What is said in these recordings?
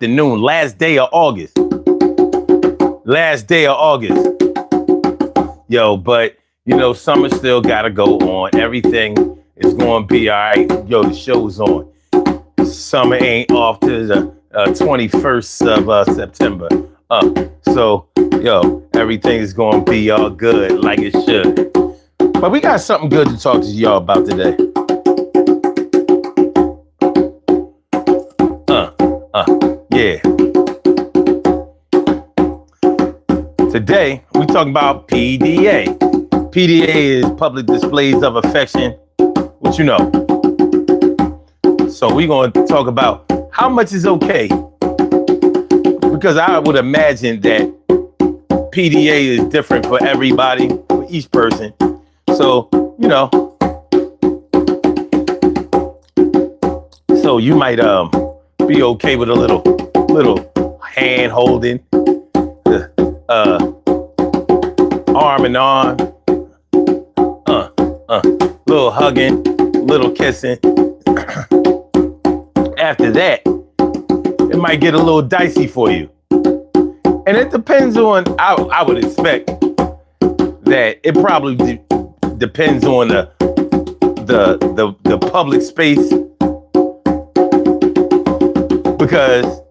afternoon, last day of August. Yo, but summer still gotta go on. Everything is gonna be all right. Yo, the show's on. Summer ain't off to the 21st of September. So, everything is gonna be all good like it should. But we got something good to talk to y'all about today. Yeah. Today, we talking about PDA. PDA is public displays of affection, what you know. So we're going to talk about how much is okay. Because I would imagine that PDA is different for everybody, for each person. So, so you might be okay with a little hand holding, arm in arm, little hugging, little kissing. After that, it might get a little dicey for you. And it depends on, I would expect that it probably depends on the public space. Because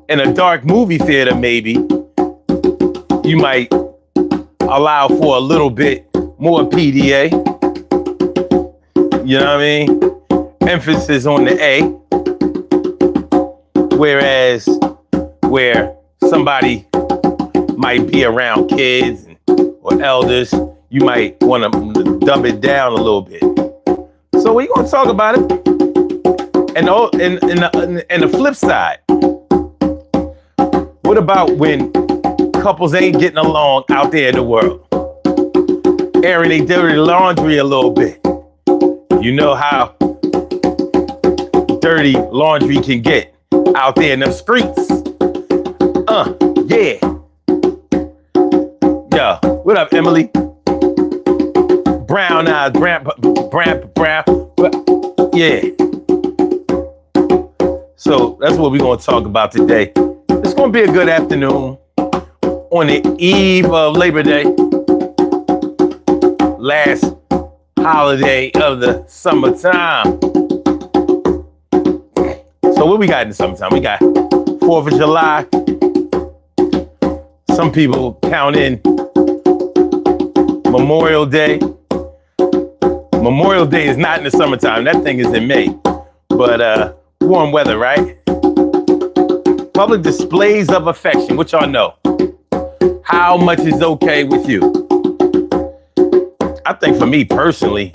in a dark movie theater, maybe, you might allow for a little bit more PDA. You know what I mean? Emphasis on the A. Whereas where somebody might be around kids or elders, you might want to dumb it down a little bit. So we're going to talk about it. And the flip side, what about when couples ain't getting along out there in the world? Airing their dirty laundry a little bit. You know how dirty laundry can get out there in them streets. Yeah. Yo, what up, Emily? Brown eyes, brown. Yeah. So that's what we're going to talk about today. It's going to be a good afternoon on the eve of Labor Day. Last holiday of the summertime. So what we got in the summertime? We got 4th of July. Some people count in Memorial Day. Memorial Day is not in the summertime. That thing is in May. But warm weather, right? Public displays of affection, which y'all know. How much is okay with you? I think for me personally,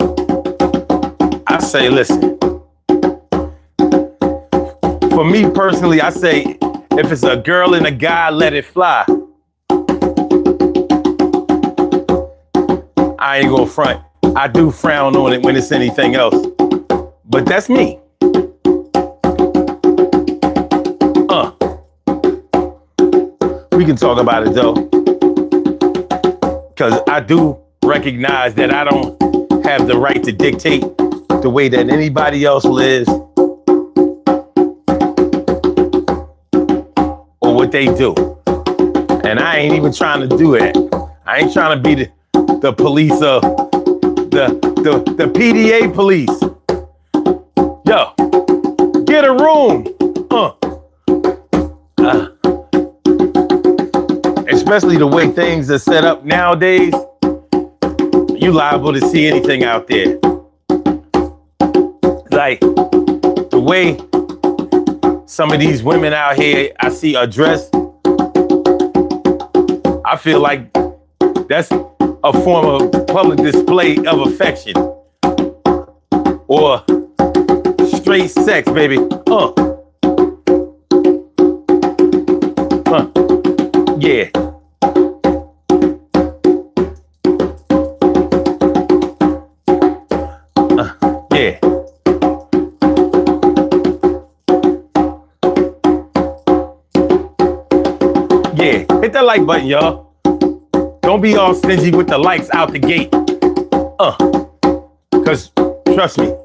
I say, listen. For me personally, I say, if it's a girl and a guy, let it fly. I ain't gonna front. I do frown on it when it's anything else. But that's me. We can talk about it though. Because I do recognize that I don't have the right to dictate the way that anybody else lives or what they do. And I ain't even trying to do that. I ain't trying to be the police of the PDA police. Yo, get a room. Especially the way things are set up nowadays, you liable to see anything out there. Like the way some of these women out here I see are dressed, I feel like that's a form of public display of affection or straight sex, baby. Yeah. Yeah. Yeah. Hit that like button, y'all. Don't be all stingy with the likes out the gate. Because, trust me,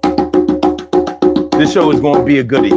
this show is going to be a goodie.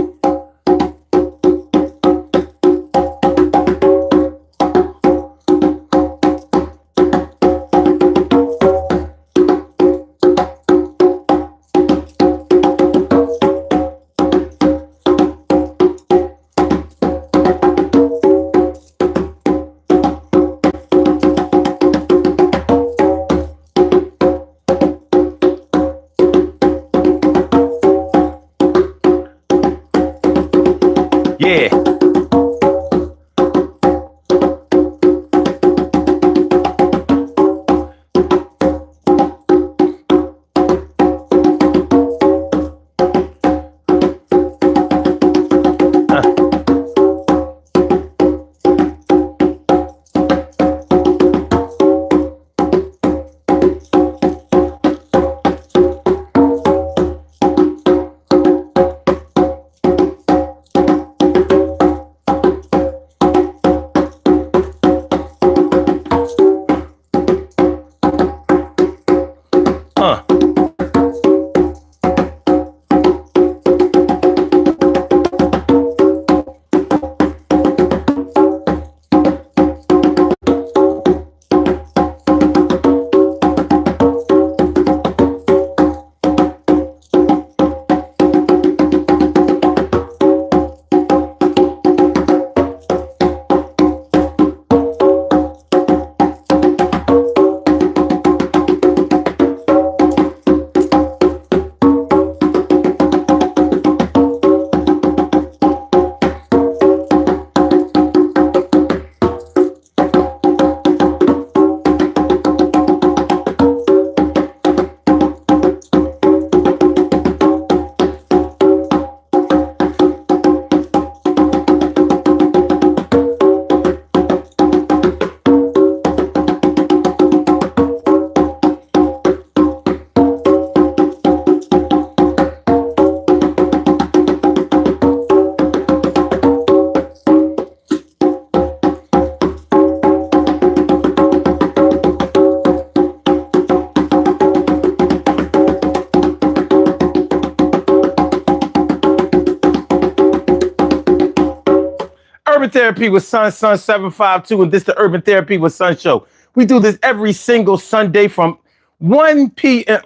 Urban Therapy with Sun 752, and this is the Urban Therapy with Sun show. We do this every single Sunday from 1 p.m.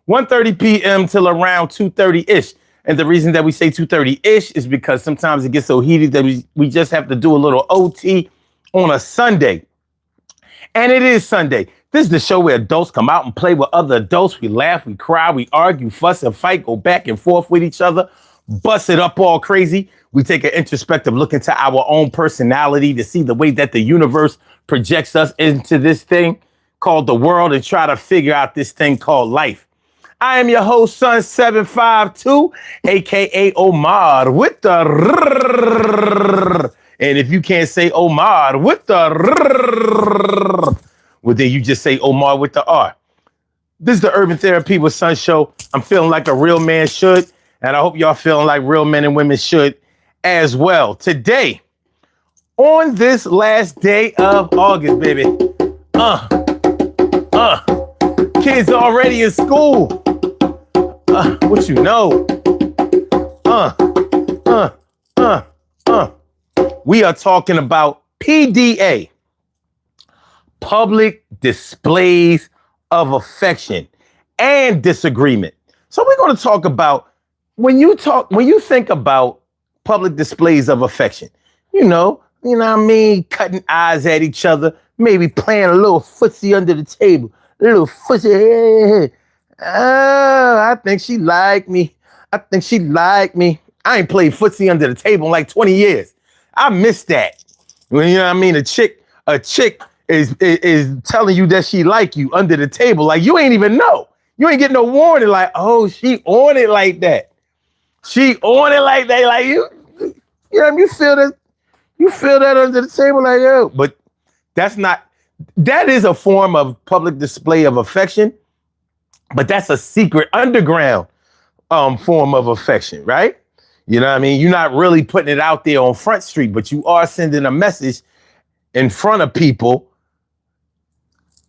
1:30 p.m. till around 2:30-ish. And the reason that we say 2:30-ish is because sometimes it gets so heated that we just have to do a little OT on a Sunday. And it is Sunday. This is the show where adults come out and play with other adults. We laugh, we cry, we argue, fuss and fight, go back and forth with each other, bust it up all crazy. We take an introspective look into our own personality to see the way that the universe projects us into this thing called the world and try to figure out this thing called life. I am your host, Sun 752, aka Omar with the rrrr. And if you can't say Omar with the rrrr, well, then you just say Omar with the R. This is the Urban Therapy with Sun show. I'm feeling like a real man should, and I hope y'all feeling like real men and women should as well. Today, on this last day of August, baby, kids already in school. What you know? We are talking about PDA, public displays of affection and disagreement. So we're going to talk about when you think about public displays of affection, you know what I mean? Cutting eyes at each other, maybe playing a little footsie under the table, a little footsie. Oh, I think she liked me. I ain't played footsie under the table in like 20 years. I miss that. When you know what I mean? A chick is telling you that she like you under the table. Like you ain't even know. You ain't getting no warning. Like, oh, she on it like that. She on it like that. Like you know, you feel that under the table, like, yo. But that is a form of public display of affection, but that's a secret underground form of affection, right? You know what I mean? You're not really putting it out there on Front Street, but you are sending a message in front of people,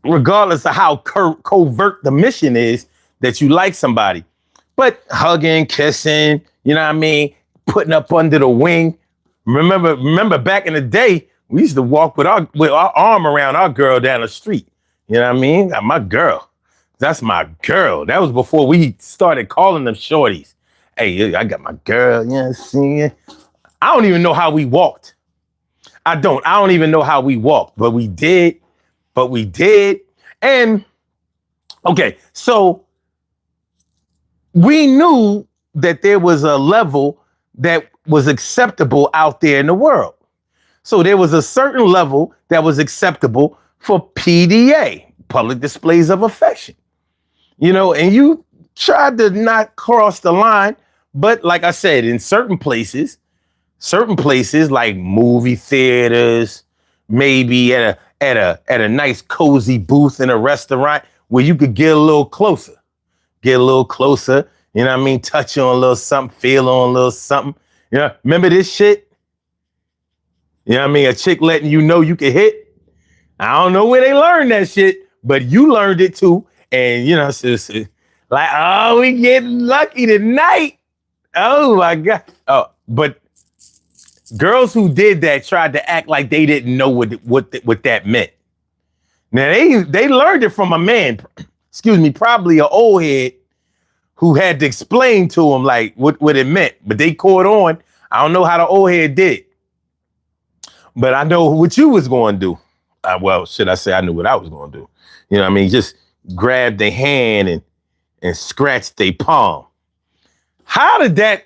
regardless of how covert the mission is, that you like somebody. But hugging, kissing, you know what I mean? Putting up under the wing. Remember back in the day, we used to walk with our arm around our girl down the street. You know what I mean? My girl. That's my girl. That was before we started calling them shorties. Hey, I got my girl. You know what I'm saying? I don't even know how we walked. I don't even know how we walked, but we did. And okay, so we knew that there was a level that was acceptable out there in the world. So there was a certain level that was acceptable for PDA, public displays of affection. And you tried to not cross the line, but like I said, in certain places like movie theaters, maybe at a nice cozy booth in a restaurant where you could get a little closer, you know what I mean? Touch on a little something, feel on a little something. Remember this shit? You know what I mean? A chick letting you know you can hit. I don't know where they learned that shit, but you learned it too. And, it's like, oh, we getting lucky tonight. Oh, my God. Oh, but girls who did that tried to act like they didn't know what that meant. Now, they learned it from a man, probably an old head who had to explain to them, like, what it meant. But they caught on. I don't know how the old head did it. But I know what you was going to do. Well, should I say I knew what I was going to do? You know what I mean? Just grab their hand and scratch their palm. How did that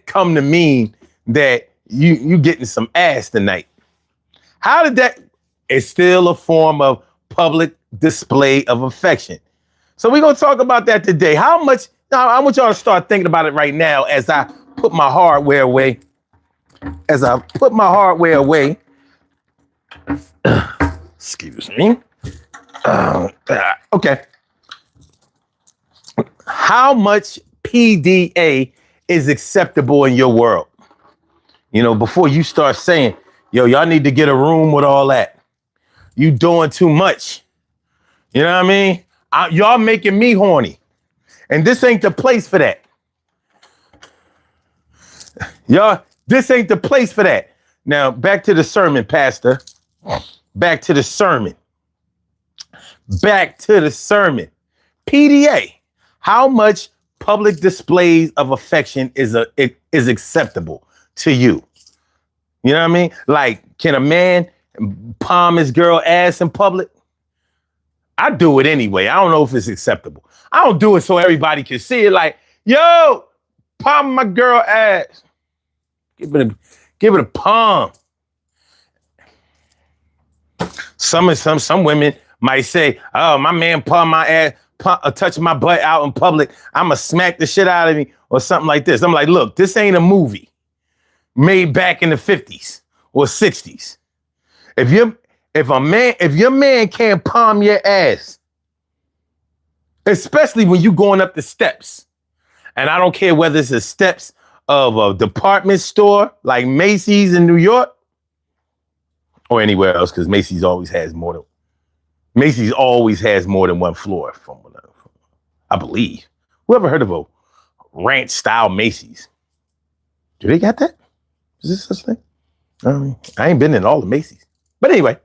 come to mean that you getting some ass tonight? How did that? It's still a form of public display of affection. So we're going to talk about that today. I want y'all to start thinking about it right now as I put my hardware away. Excuse me. Okay. How much PDA is acceptable in your world? Before you start saying, y'all need to get a room with all that. You doing too much. You know what I mean? Y'all making me horny. And this ain't the place for that. This ain't the place for that. Now, back to the sermon, Pastor. Back to the sermon. PDA. How much public displays of affection is acceptable to you? You know what I mean? Like, can a man palm his girl ass in public? I do it anyway. I don't know if it's acceptable. I don't do it so everybody can see it. Like, yo, palm my girl ass. Give it a palm. Some women might say, oh, my man palm my ass, touch my butt out in public. I'ma smack the shit out of me or something like this. I'm like, look, this ain't a movie made back in the 50s or 60s. If your man can't palm your ass, especially when you going up the steps, and I don't care whether it's the steps of a department store like Macy's in New York or anywhere else, because Macy's always has more than one floor, from what I believe. Whoever heard of a ranch style Macy's? Do they got that? Is this such a thing? I ain't been in all the Macy's. But anyway,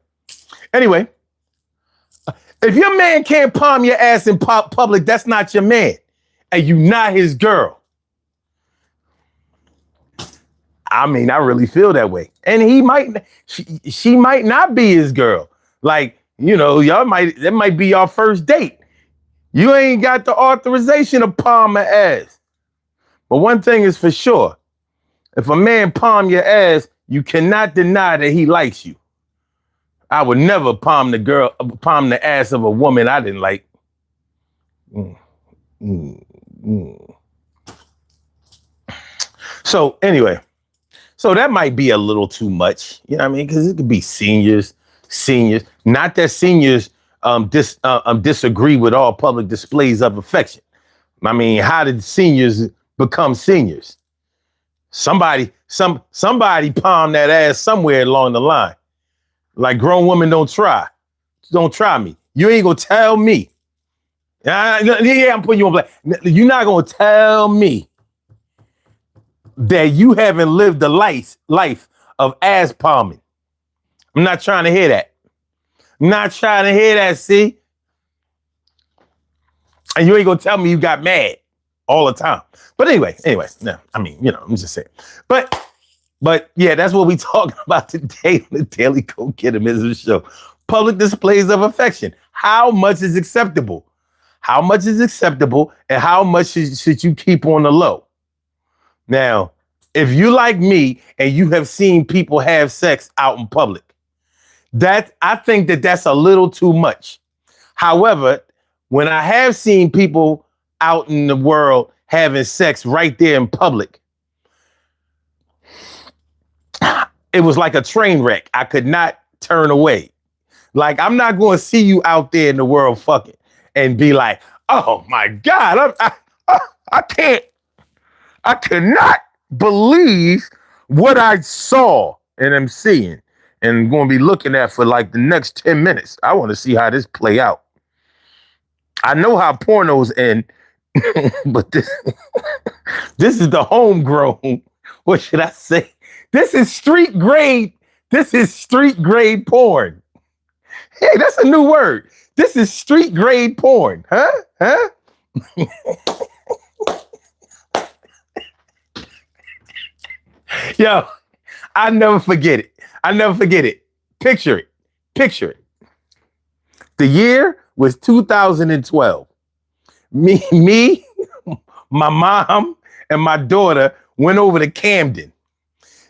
if your man can't palm your ass in public, that's not your man. And you not his girl. I mean, I really feel that way. And she might not be his girl. Like, that might be your first date. You ain't got the authorization to palm her ass. But one thing is for sure. If a man palm your ass, you cannot deny that he likes you. I would never palm the ass of a woman I didn't like. So anyway, that might be a little too much, you know what I mean? Because it could be seniors. Not that seniors disagree with all public displays of affection. I mean, how did seniors become seniors? Somebody palmed that ass somewhere along the line. Like, grown women don't try me. You ain't gonna tell me. Yeah, I'm putting you on black. You're not gonna tell me that you haven't lived the life of ass palming. I'm not trying to hear that. See? And you ain't gonna tell me you got mad all the time. But anyway, no, I mean, I'm just saying. But yeah, that's what we talking about today on the Daily Go-Gettemism Show. Public displays of affection. How much is acceptable? How much is acceptable, and how much should you keep on the low? Now, If you like me and you have seen people have sex out in public, I think that's a little too much. However, when I have seen people out in the world having sex right there in public, it was like a train wreck. I could not turn away. Like, I'm not going to see you out there in the world fucking and be like, oh my God, I can't, I cannot believe what I saw and am seeing and going to be looking at for like the next 10 minutes. I want to see how this play out. I know how pornos end, but this is the homegrown. What should I say? This is street grade. This is street grade porn. Hey, that's a new word. This is street grade porn. Huh? Yo, I never forget it. I never forget it. Picture it. Picture it. The year was 2012. Me, my mom, and my daughter went over to Camden.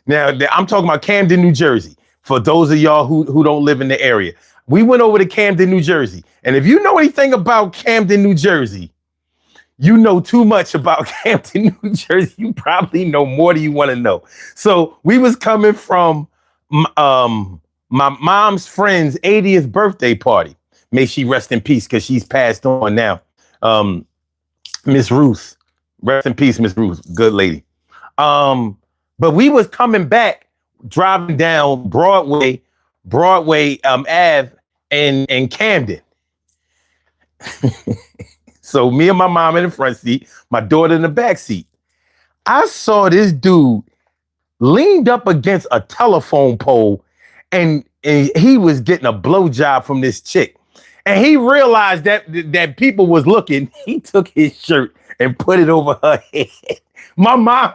Now, I'm talking about Camden, New Jersey. For those of y'all who don't live in the area, we went over to Camden, New Jersey. And if you know anything about Camden, New Jersey, you know too much about Camden, New Jersey. You probably know more than you want to know. So we was coming from my mom's friend's 80th birthday party. May she rest in peace because she's passed on now. Miss Ruth, rest in peace, Miss Ruth, good lady. But we was coming back, driving down Broadway Ave in Camden. So me and my mom in the front seat, my daughter in the back seat. I saw this dude leaned up against a telephone pole and he was getting a blowjob from this chick. And he realized that people was looking. He took his shirt and put it over her head. My mom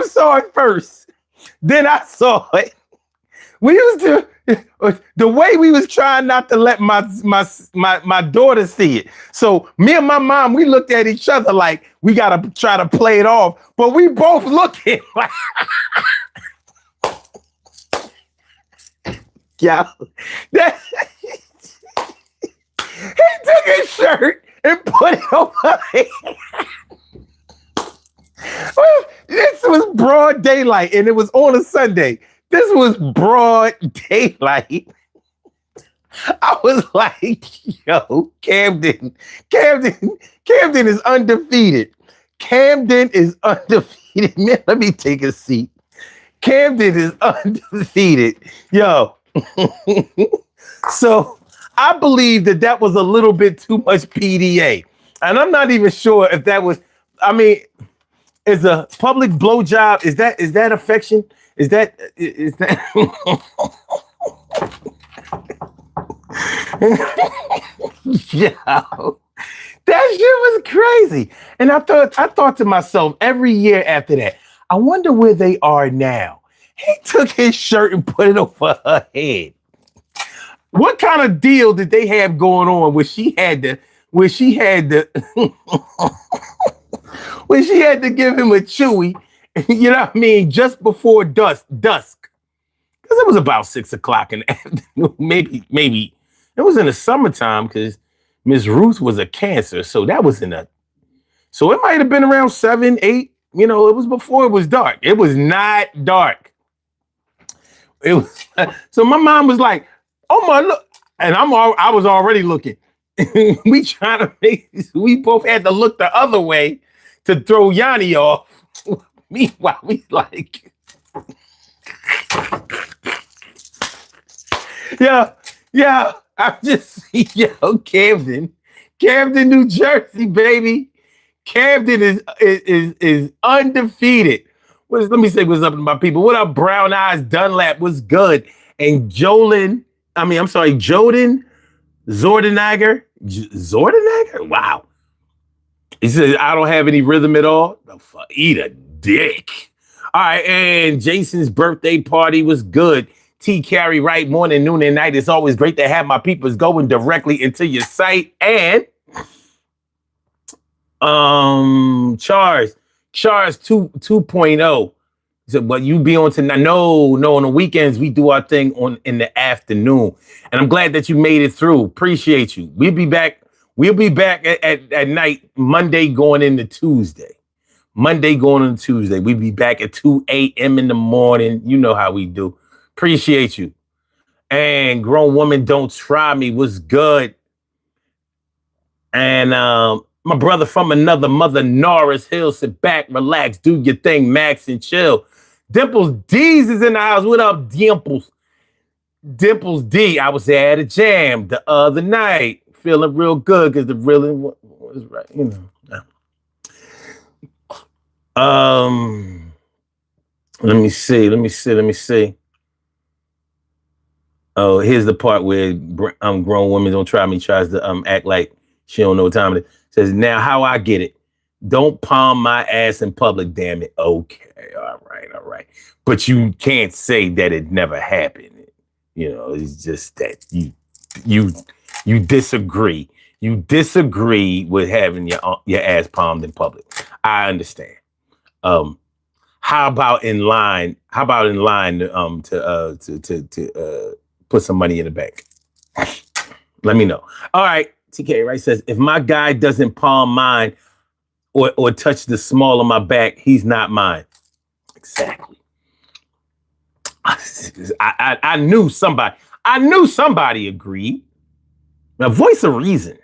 saw it first. Then I saw it. We used to, the way we was trying not to let my daughter see it. So me and my mom, we looked at each other like we gotta try to play it off, but we both looking like, yeah. He took his shirt and put it over her head. Well, this was broad daylight and it was on a Sunday. This was broad daylight. I was like, yo, Camden is undefeated. Camden is undefeated. Man, let me take a seat. Camden is undefeated. Yo. So I believe that was a little bit too much PDA. And I'm not even sure if that was, I mean, is a public blowjob, is that affection? Is that Yo, that shit was crazy. And I thought to myself every year after that, I wonder where they are now. He took his shirt and put it over her head. What kind of deal did they have going on where she had to when she had to give him a chewy, you know what I mean, just before dusk, because it was about 6 o'clock in the afternoon, maybe it was in the summertime because Miss Ruth was a Cancer, so that was so it might have been around 7, 8, you know, it was before it was dark. It was not dark. It was so my mom was like, "Oh my, look," and I was already looking. We both had to look the other way to throw Yanni off. Meanwhile, we like, yeah, I'm just, yo, Camden, New Jersey, baby. Camden is undefeated. Let me say what's up to my people. What up, Brown Eyes Dunlap? What's good? And Joden Zordenegger. Wow. He says, I don't have any rhythm at all. Eat a dick. All right, and Jason's birthday party was good. T. Carey, right, morning, noon, and night. It's always great to have my peoples going directly into your site. And Charles 2.0. He said, but you be on tonight. No, on the weekends, we do our thing in the afternoon. And I'm glad that you made it through. Appreciate you. We'll be back. We'll be back at night, Monday going into Tuesday. We'll be back at 2 a.m. in the morning. You know how we do. Appreciate you. And Grown Woman Don't Try Me was good. And my brother from another mother, Norris Hill, sit back, relax, do your thing, Max, and chill. Dimples D's is in the house. What up, Dimples? Dimples D. I was at a jam the other night, feeling real good because the reeling was right, you know. Let me see. Oh, here's the part where Grown Women Don't Try Me tries to act like she don't know what time it is. Says, now how I get it. Don't palm my ass in public, damn it. Okay, all right. But you can't say that it never happened. You know, it's just that you disagree. You disagree with having your ass palmed in public. I understand. How about in line to put some money in the bank? Let me know. All right. TK Right says, if my guy doesn't palm mine or touch the small of my back, he's not mine. Exactly. I knew somebody agreed. A voice of reason.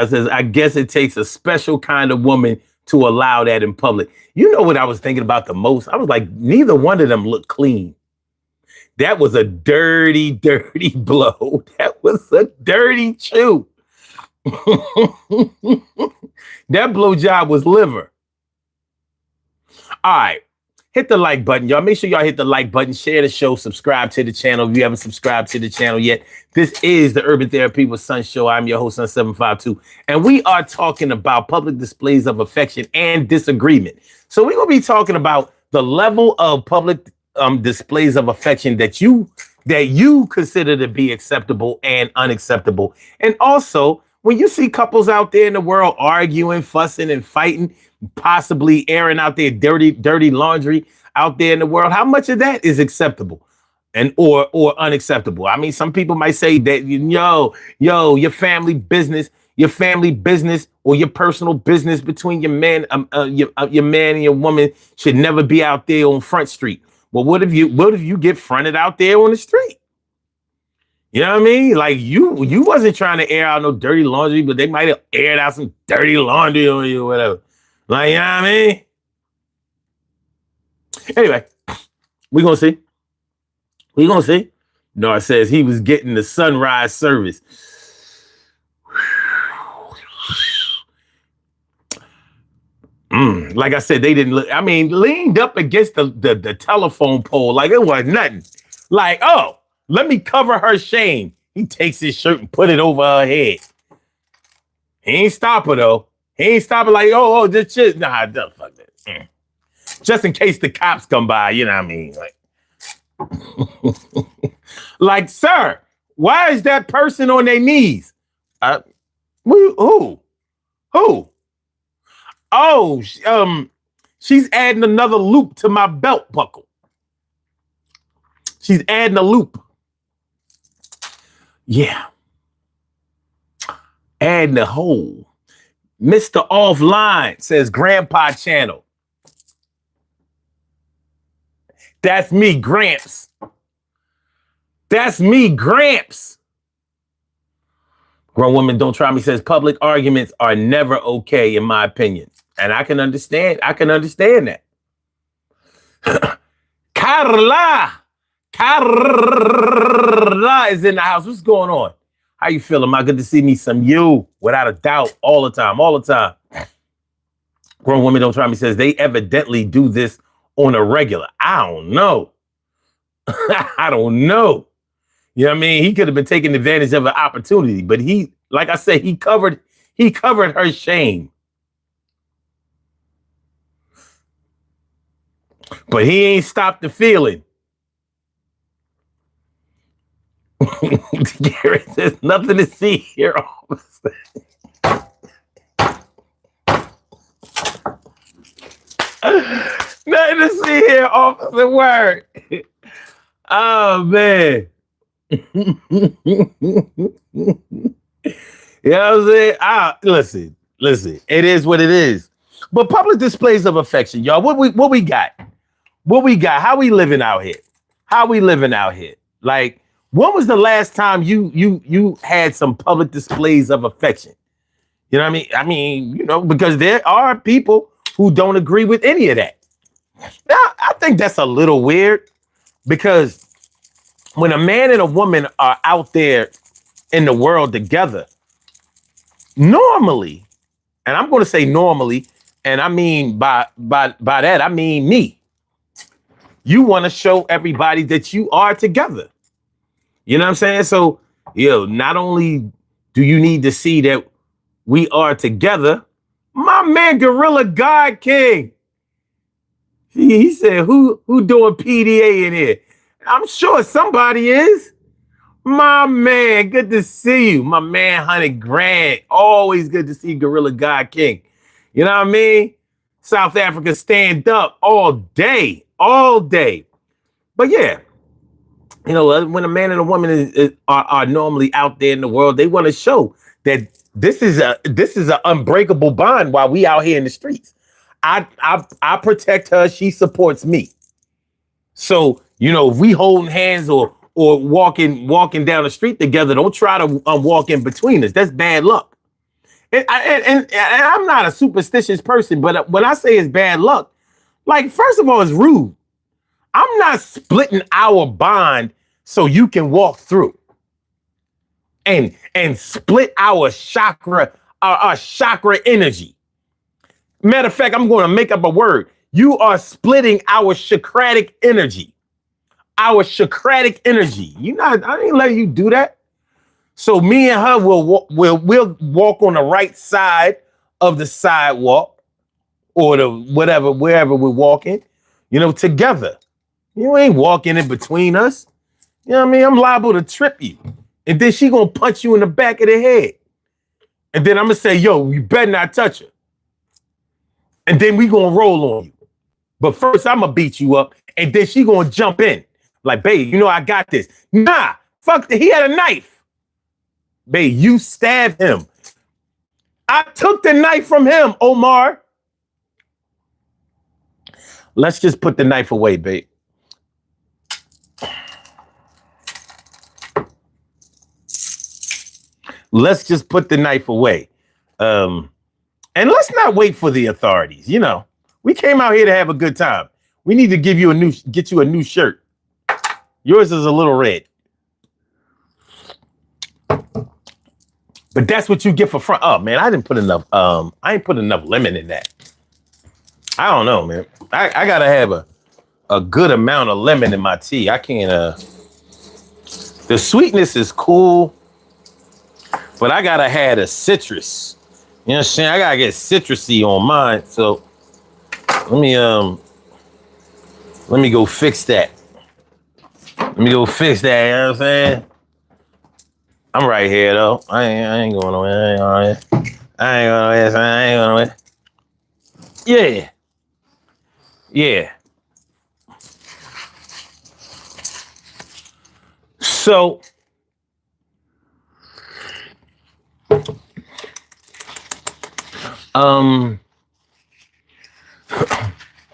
Says, I guess it takes a special kind of woman to allow that in public. You know what I was thinking about the most? I was like, neither one of them looked clean. That was a dirty blow. That was a dirty chew. That blowjob was liver. All right. Hit the like button, y'all. Make sure y'all hit the like button, share the show, subscribe to the channel if you haven't subscribed to the channel yet. This is the Urban Therapy with Sun Show. I'm your host, Sun752, and we are talking about public displays of affection and disagreement. So we're going to be talking about the level of public displays of affection that you consider to be acceptable and unacceptable. And also, when you see couples out there in the world arguing, fussing, and fighting, possibly airing out their dirty laundry out there in the world, how much of that is acceptable and or unacceptable? I mean, some people might say that your family business or your personal business between your man and your woman should never be out there on Front Street. Well, what if you get fronted out there on the street? You know what I mean? Like you wasn't trying to air out no dirty laundry, but they might have aired out some dirty laundry on you or whatever. Like, you know what I mean? Anyway, we're going to see. Noah says he was getting the sunrise service. Like I said, they didn't look, I mean, leaned up against the telephone pole like it was nothing. Like, oh, let me cover her shame. He takes his shirt and put it over her head. He ain't stop her, though. He ain't stop her like, oh, this shit. Nah, fuck that. Just in case the cops come by, you know what I mean? Like, like, sir, why is that person on their knees? Who? Oh, she's adding another loop to my belt buckle. She's adding a loop. Yeah. Adding a hole. Mr. Offline says Grandpa Channel. That's me, Gramps. Grown Women Don't Try Me says public arguments are never okay, in my opinion. And I can understand that. Carla is in the house. What's going on? How you feeling? My good to see me some you, without a doubt, all the time. Grown Women Don't Try Me says they evidently do this on a regular. I don't know. I don't know. You know what I mean? He could have been taking advantage of an opportunity, but he, like I said, he covered her shame. But he ain't stopped the feeling. Gary says nothing to see here, officer. Nothing to see here, officer. Word. Oh man. You know what I'm saying? Listen. It is what it is. But public displays of affection, y'all. What we got? What we got? How we living out here? How we living out here? Like, when was the last time you had some public displays of affection? You know what I mean? I mean, because there are people who don't agree with any of that. Now, I think that's a little weird because when a man and a woman are out there in the world together, normally, and I'm going to say normally, and I mean by that, I mean me. You want to show everybody that you are together. You know what I'm saying? So, not only do you need to see that we are together, my man Gorilla God King, he said, who doing PDA in here? I'm sure somebody is. My man, good to see you. My man, 100 grand. Always good to see Gorilla God King. You know what I mean? South Africa stand up all day. But yeah, when a man and a woman are normally out there in the world, they want to show that this is an unbreakable bond while we out here in the streets. I protect her, she supports me. So, if we holding hands or walking down the street together, don't try to walk in between us. That's bad luck. And I'm not a superstitious person, but when I say it's bad luck, like, first of all, it's rude. I'm not splitting our bond so you can walk through and split our chakra energy. Matter of fact, I'm going to make up a word. You are splitting our Socratic energy. Our Socratic energy. I ain't letting you do that. So me and her will walk on the right side of the sidewalk or wherever we're walking, together. You ain't walking in between us. You know what I mean? I'm liable to trip you. And then she gonna punch you in the back of the head. And then I'm gonna say, yo, you better not touch her. And then we gonna roll on you. But first I'm gonna beat you up. And then she gonna jump in. Like, babe, I got this. Nah, fuck that. He had a knife. Babe, you stabbed him. I took the knife from him, Omar. Let's just put the knife away, babe. Let's just put the knife away. And let's not wait for the authorities. We came out here to have a good time. We need to get you a new shirt. Yours is a little red. But that's what you get for front. Oh man, I didn't put enough. I ain't put enough lemon in that. I don't know, man. I gotta have a good amount of lemon in my tea. I can't. The sweetness is cool, but I gotta have the citrus. You know what I'm saying? I gotta get citrusy on mine. So let me go fix that. You know what I'm saying? I'm right here though. I ain't going nowhere. I ain't going nowhere. Yeah. Yeah. So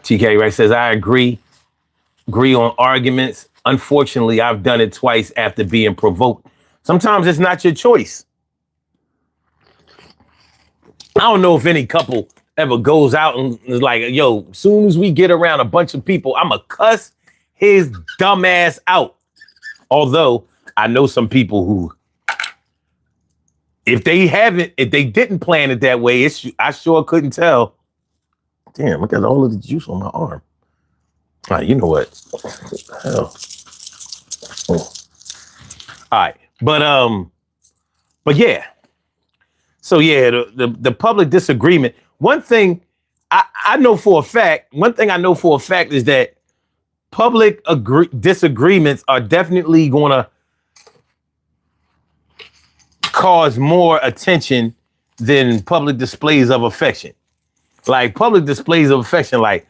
TK Rex says, I agree on arguments. Unfortunately, I've done it twice after being provoked. Sometimes it's not your choice. I don't know if any couple ever goes out and is like, yo, as soon as we get around a bunch of people, I'm going to cuss his dumb ass out. Although I know some people who, if they didn't plan it that way, I sure couldn't tell. Damn, look at all of the juice on my arm. All right, you know what? Hell. Oh. All right, but yeah. So yeah, the public disagreement. One thing I know for a fact is that public disagreements are definitely gonna cause more attention than public displays of affection. Like public displays of affection, like,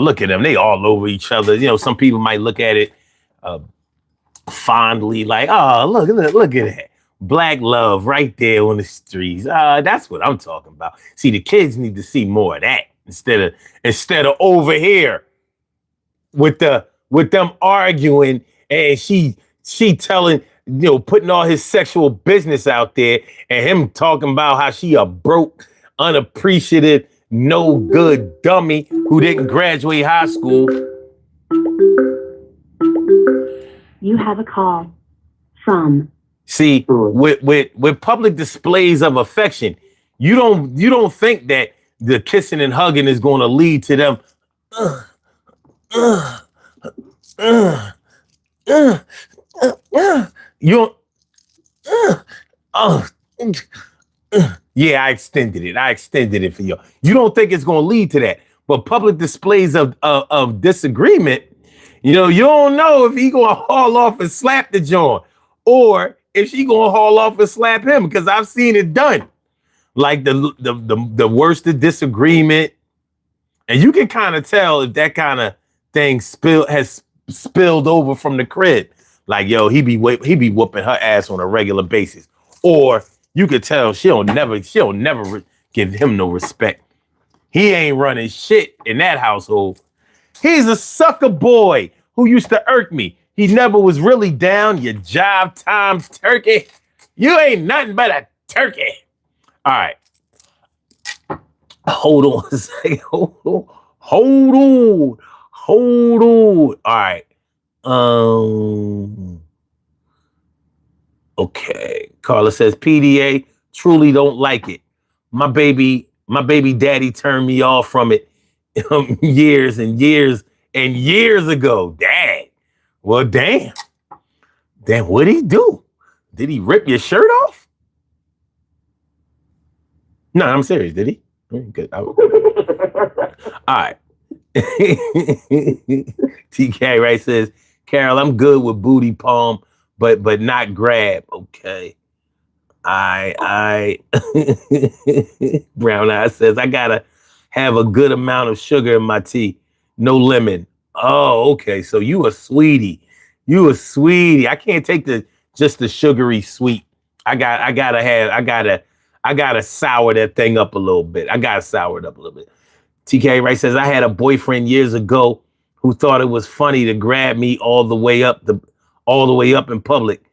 look at them, they all over each other. You know, some people might look at it fondly, like, oh, look at that. Black love right there on the streets. That's what I'm talking about. See, the kids need to see more of that instead of over here with them arguing and she telling, putting all his sexual business out there and him talking about how she a broke, unappreciative, no good dummy who didn't graduate high school. You have a call from. See, with public displays of affection, you don't think that the kissing and hugging is going to lead to them. Yeah, I extended it for you. You don't think it's going to lead to that, but public displays of disagreement, you don't know if he going to haul off and slap the joint, or if she going to haul off and slap him, because I've seen it done. Like the worst of disagreement, and you can kind of tell if that kind of thing has spilled over from the crib. Like, yo, he be whooping her ass on a regular basis, or you could tell she'll never give him no respect. He ain't running shit in that household. He's a sucker boy who used to irk me. He never was really down. You job times turkey. You ain't nothing but a turkey. All right. Hold on a second. Hold on. All right. Okay. Carla says, PDA, truly don't like it. My baby daddy turned me off from it years and years and years ago. Dang. Well, damn. Damn, what'd he do? Did he rip your shirt off? No, I'm serious. Did he? Good. All right. TK right says, Carol, I'm good with booty palm, but not grab. Okay. I Brown Eye says, I gotta have a good amount of sugar in my tea. No lemon. Oh, okay. So you a sweetie. I can't take just the sugary sweet. I gotta sour that thing up a little bit. TK Wright says, I had a boyfriend years ago who thought it was funny to grab me all the way up in public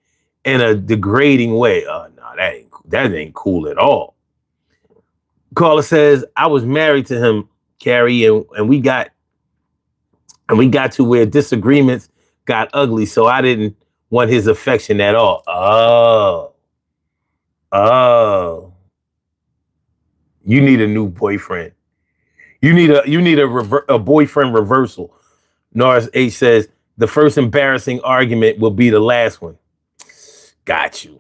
in a degrading way. Oh no, that ain't cool at all. Caller says, I was married to him, Carrie, and we got to where disagreements got ugly, so I didn't want his affection at all. Oh. You need a new boyfriend. You need a boyfriend reversal. Norris H says, the first embarrassing argument will be the last one. Got you.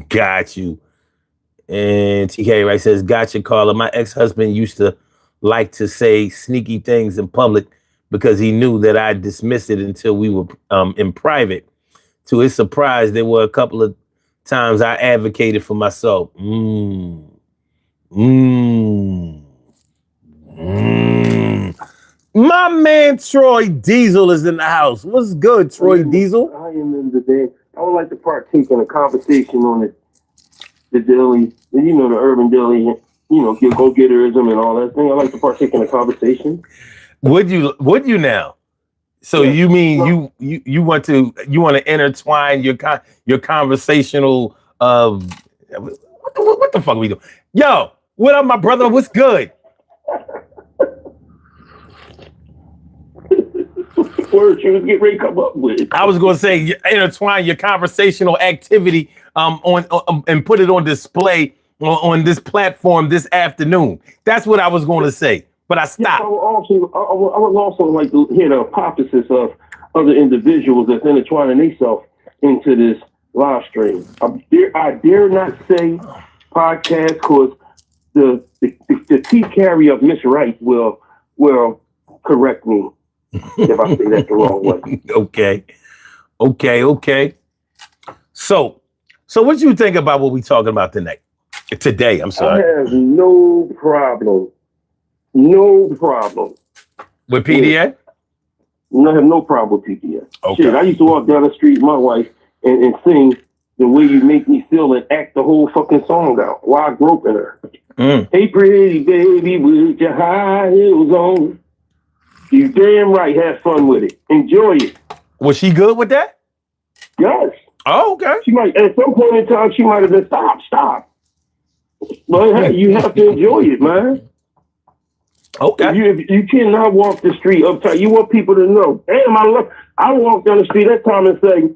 Got you. And TK Wright says, gotcha, Carla. My ex-husband used to like to say sneaky things in public because he knew that I dismissed it until we were in private. To his surprise, there were a couple of times I advocated for myself. My man Troy Diesel is in the house. What's good, Troy Diesel? I am in the day. I would like to partake in a conversation on the deli, the urban deli, go-getterism and all that thing. I'd like to partake in a conversation. Would you now? So yeah. You mean you want to intertwine your conversational what the fuck are we doing? Yo, what up, my brother? What's good? Words you was getting ready to come up with. I was going to say intertwine your conversational activity on and put it on display on this platform this afternoon. That's what I was going to say, but I stopped. I would also like to hear the hypothesis of other individuals that's intertwining themselves into this live stream. I dare not say podcast because the T carry of Miss Wright will correct me if I say that the wrong way. Okay. So So what you think about what we talking about tonight? Today, I'm sorry. I have no problem. No problem. With PDA? I have no problem with PDA. Okay. Shit, I used to walk down the street with my wife and sing The Way You Make Me Feel and act the whole fucking song out while I groping her. Hey, pretty baby with your high heels on. You damn right, have fun with it. Enjoy it. Was she good with that? Yes. Oh, okay. She might, at some point in time, she might have been, stop. But hey, you have to enjoy it, man. Okay. If you cannot walk the street uptight. You want people to know. Damn, I walk down the street that time and say,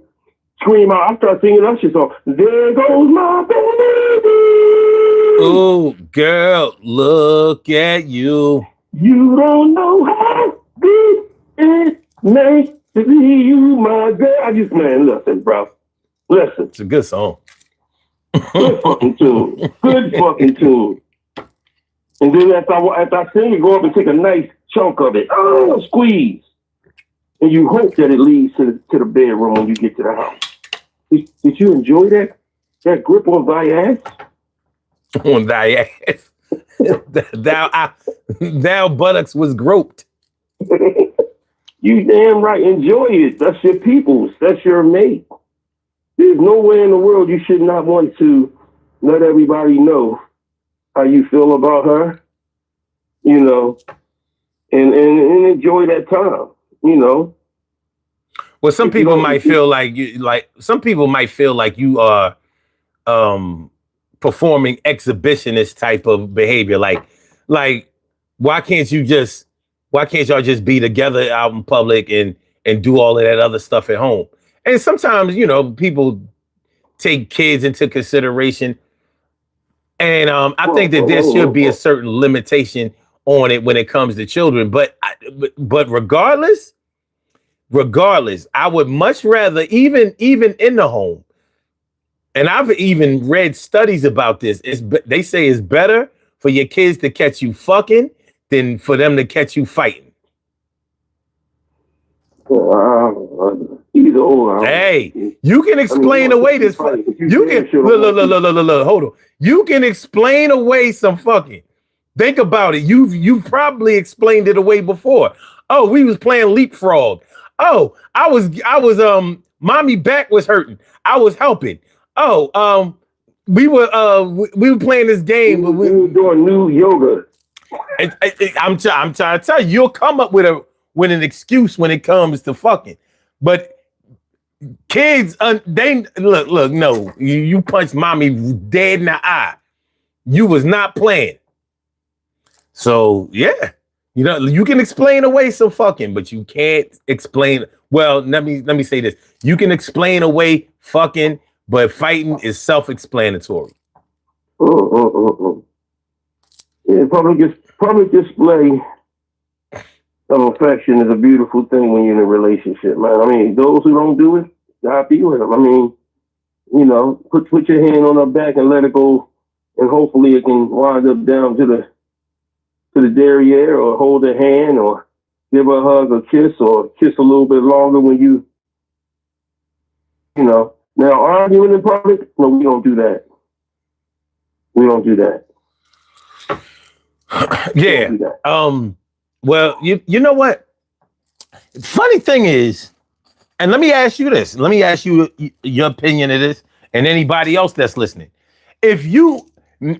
scream out. I start singing Usher song. There goes my baby. Oh, girl, look at you. You don't know how good it makes to be you, my girl. Listen, bro. Listen. It's a good song. Good fucking tune. Good fucking tune. And then after I sing it, go up and take a nice chunk of it. Oh, squeeze. And you hope that it leads to the bedroom when you get to the house. Did you enjoy that? That grip on thy ass? On thy ass. Thou buttocks was groped. You damn right. Enjoy it. That's your people's. That's your mate. There's no way in the world you should not want to let everybody know how you feel about her, you know, and enjoy that time, you know. Well, some people might feel like you are performing exhibitionist type of behavior. Like why can't y'all just be together out in public and do all of that other stuff at home? And sometimes, you know, people take kids into consideration. And I think that there should be a certain limitation on it when it comes to children. But regardless, I would much rather, even in the home, and I've even read studies about this. They say it's better for your kids to catch you fucking than for them to catch you fighting. Either or. Hey, you can explain away this. You can look. Hold on. You can explain away some fucking. Think about it. You've probably explained it away before. Oh, we was playing leapfrog. Oh, I was mommy back was hurting. I was helping. Oh, we were playing this game. We were doing new yoga. I'm trying to tell you, you'll come up with an excuse when it comes to fucking, but kids, they look. No, you punched mommy dead in the eye. You was not playing. So yeah, you know you can explain away some fucking, but you can't explain. Well, let me say this: you can explain away fucking, but fighting is self-explanatory. Yeah, public display of affection is a beautiful thing when you're in a relationship, man. I mean, those who don't do it, God be with them. I mean, you know, put your hand on her back and let it go, and hopefully it can wind up down to the derriere, or hold her hand, or give her a hug or kiss a little bit longer when you know. Now, arguing in public, no, we don't do that. We don't do that. Yeah. Do that. Well, you know what? Funny thing is, and let me ask you this. Let me ask you your opinion of this, and anybody else that's listening. If you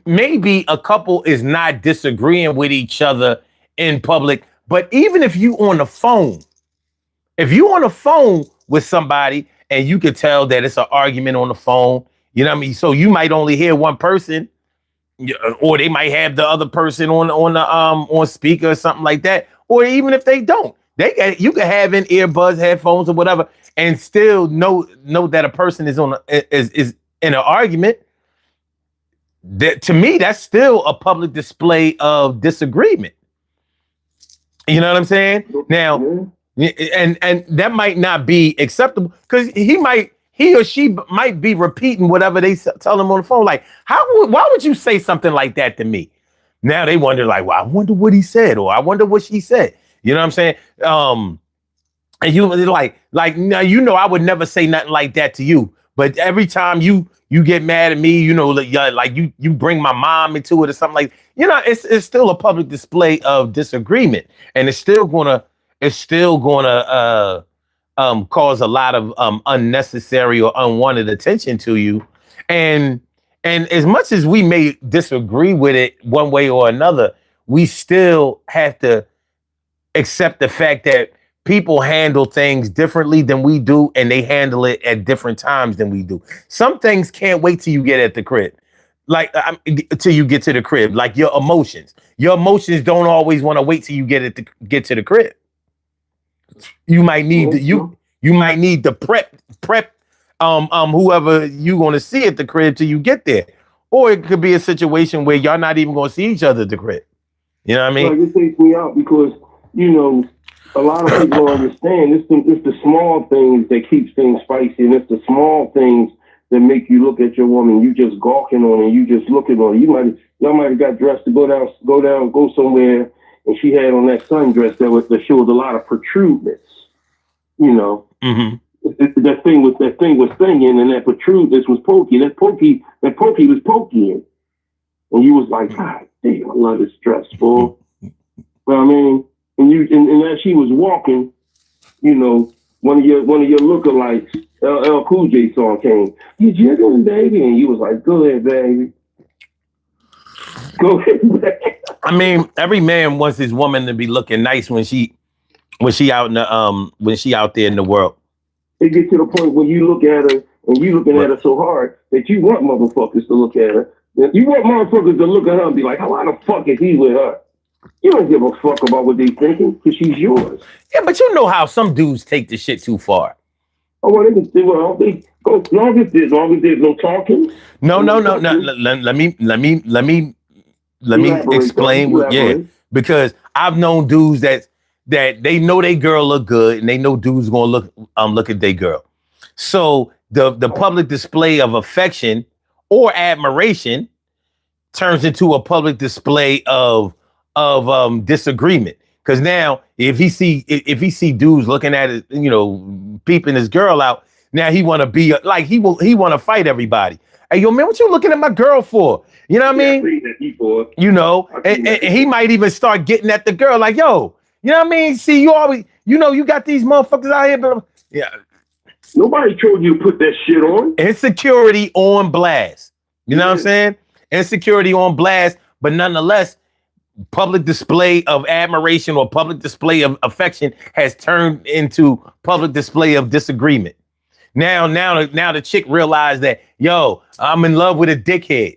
maybe a couple is not disagreeing with each other in public, but even if you on the phone with somebody and you could tell that it's an argument on the phone, you know what I mean? So you might only hear one person, or they might have the other person on speaker or something like that. Or even if they don't, you can have in earbuds, headphones, or whatever, and still know that a person is is in an argument. That, to me, that's still a public display of disagreement. You know what I'm saying? Now, and that might not be acceptable because he or she might be repeating whatever they tell him on the phone. Like, why would you say something like that to me? Now they wonder, like, well, I wonder what he said, or I wonder what she said. You know what I'm saying? And you like, now, you know, I would never say nothing like that to you, But every time you get mad at me, like you bring my mom into it or something like, it's still a public display of disagreement, and it's still gonna cause a lot of unnecessary or unwanted attention to you, and as much as we may disagree with it one way or another, we still have to accept the fact that people handle things differently than we do, and they handle it at different times than we do. Some things can't wait till you get at the crib, like till you get to the crib. Like your emotions don't always want to wait till you get to the crib. You might need you might need to prep whoever you going to see at the crib till you get there, or it could be a situation where y'all not even going to see each other at the crib. You know what I mean? Like, it takes me out because a lot of people don't understand. It's the small things that keeps things spicy, and it's the small things that make you look at your woman. You just gawking on her, you just looking on her. Y'all might have got dressed to go somewhere, and she had on that sundress that showed a lot of protrudence. Mm-hmm. That thing was singing, and that protrudence was pokey. That pokey was poking, and you was like, God damn, I love this dress, boy. Well, I mean. And as she was walking, one of your lookalikes, LL Cool J song came. You jiggling, baby, and you was like, "Go ahead, baby. Go ahead, baby." I mean, every man wants his woman to be looking nice when she out there in the world. It gets to the point where you look at her and you looking at her so hard that you want motherfuckers to look at her. You want motherfuckers to look at her and be like, "How the fuck is he with her?" You don't give a fuck about what they thinking because she's yours. Yeah, but you know how some dudes take the shit too far. Oh, well, they go long as there's no talking. No. Let me explain. Yeah, because I've known dudes that they know their girl look good, and they know dudes gonna look at their girl. So the public display of affection or admiration turns into a public display of disagreement, because now if he see dudes looking at it, peeping his girl out, now he want to be like he want to fight everybody. Hey, yo, man, what you looking at my girl for? You know what I mean? And he might even start getting at the girl like, yo, you know what I mean? See, you always, you got these motherfuckers out here, but yeah. Nobody told you to put that shit on. Insecurity on blast. You know what I'm saying? Insecurity on blast, but nonetheless, public display of admiration or public display of affection has turned into public display of disagreement. Now the chick realized that, yo, I'm in love with a dickhead.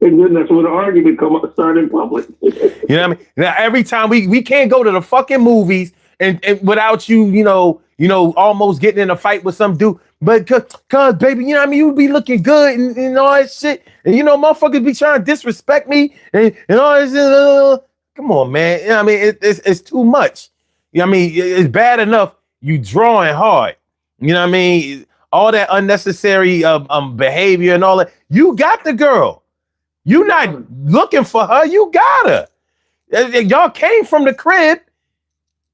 And then that's when the argument start in public. You know what I mean? Now every time we can't go to the fucking movies and without you almost getting in a fight with some dude. But cause baby, you know what I mean? You be looking good and all that shit. And motherfuckers be trying to disrespect me and all this. Come on, man. You know what I mean? It's too much. You know what I mean? It's bad enough you drawing hard. You know what I mean? All that unnecessary behavior and all that. You got the girl. You not looking for her. You got her. Y'all came from the crib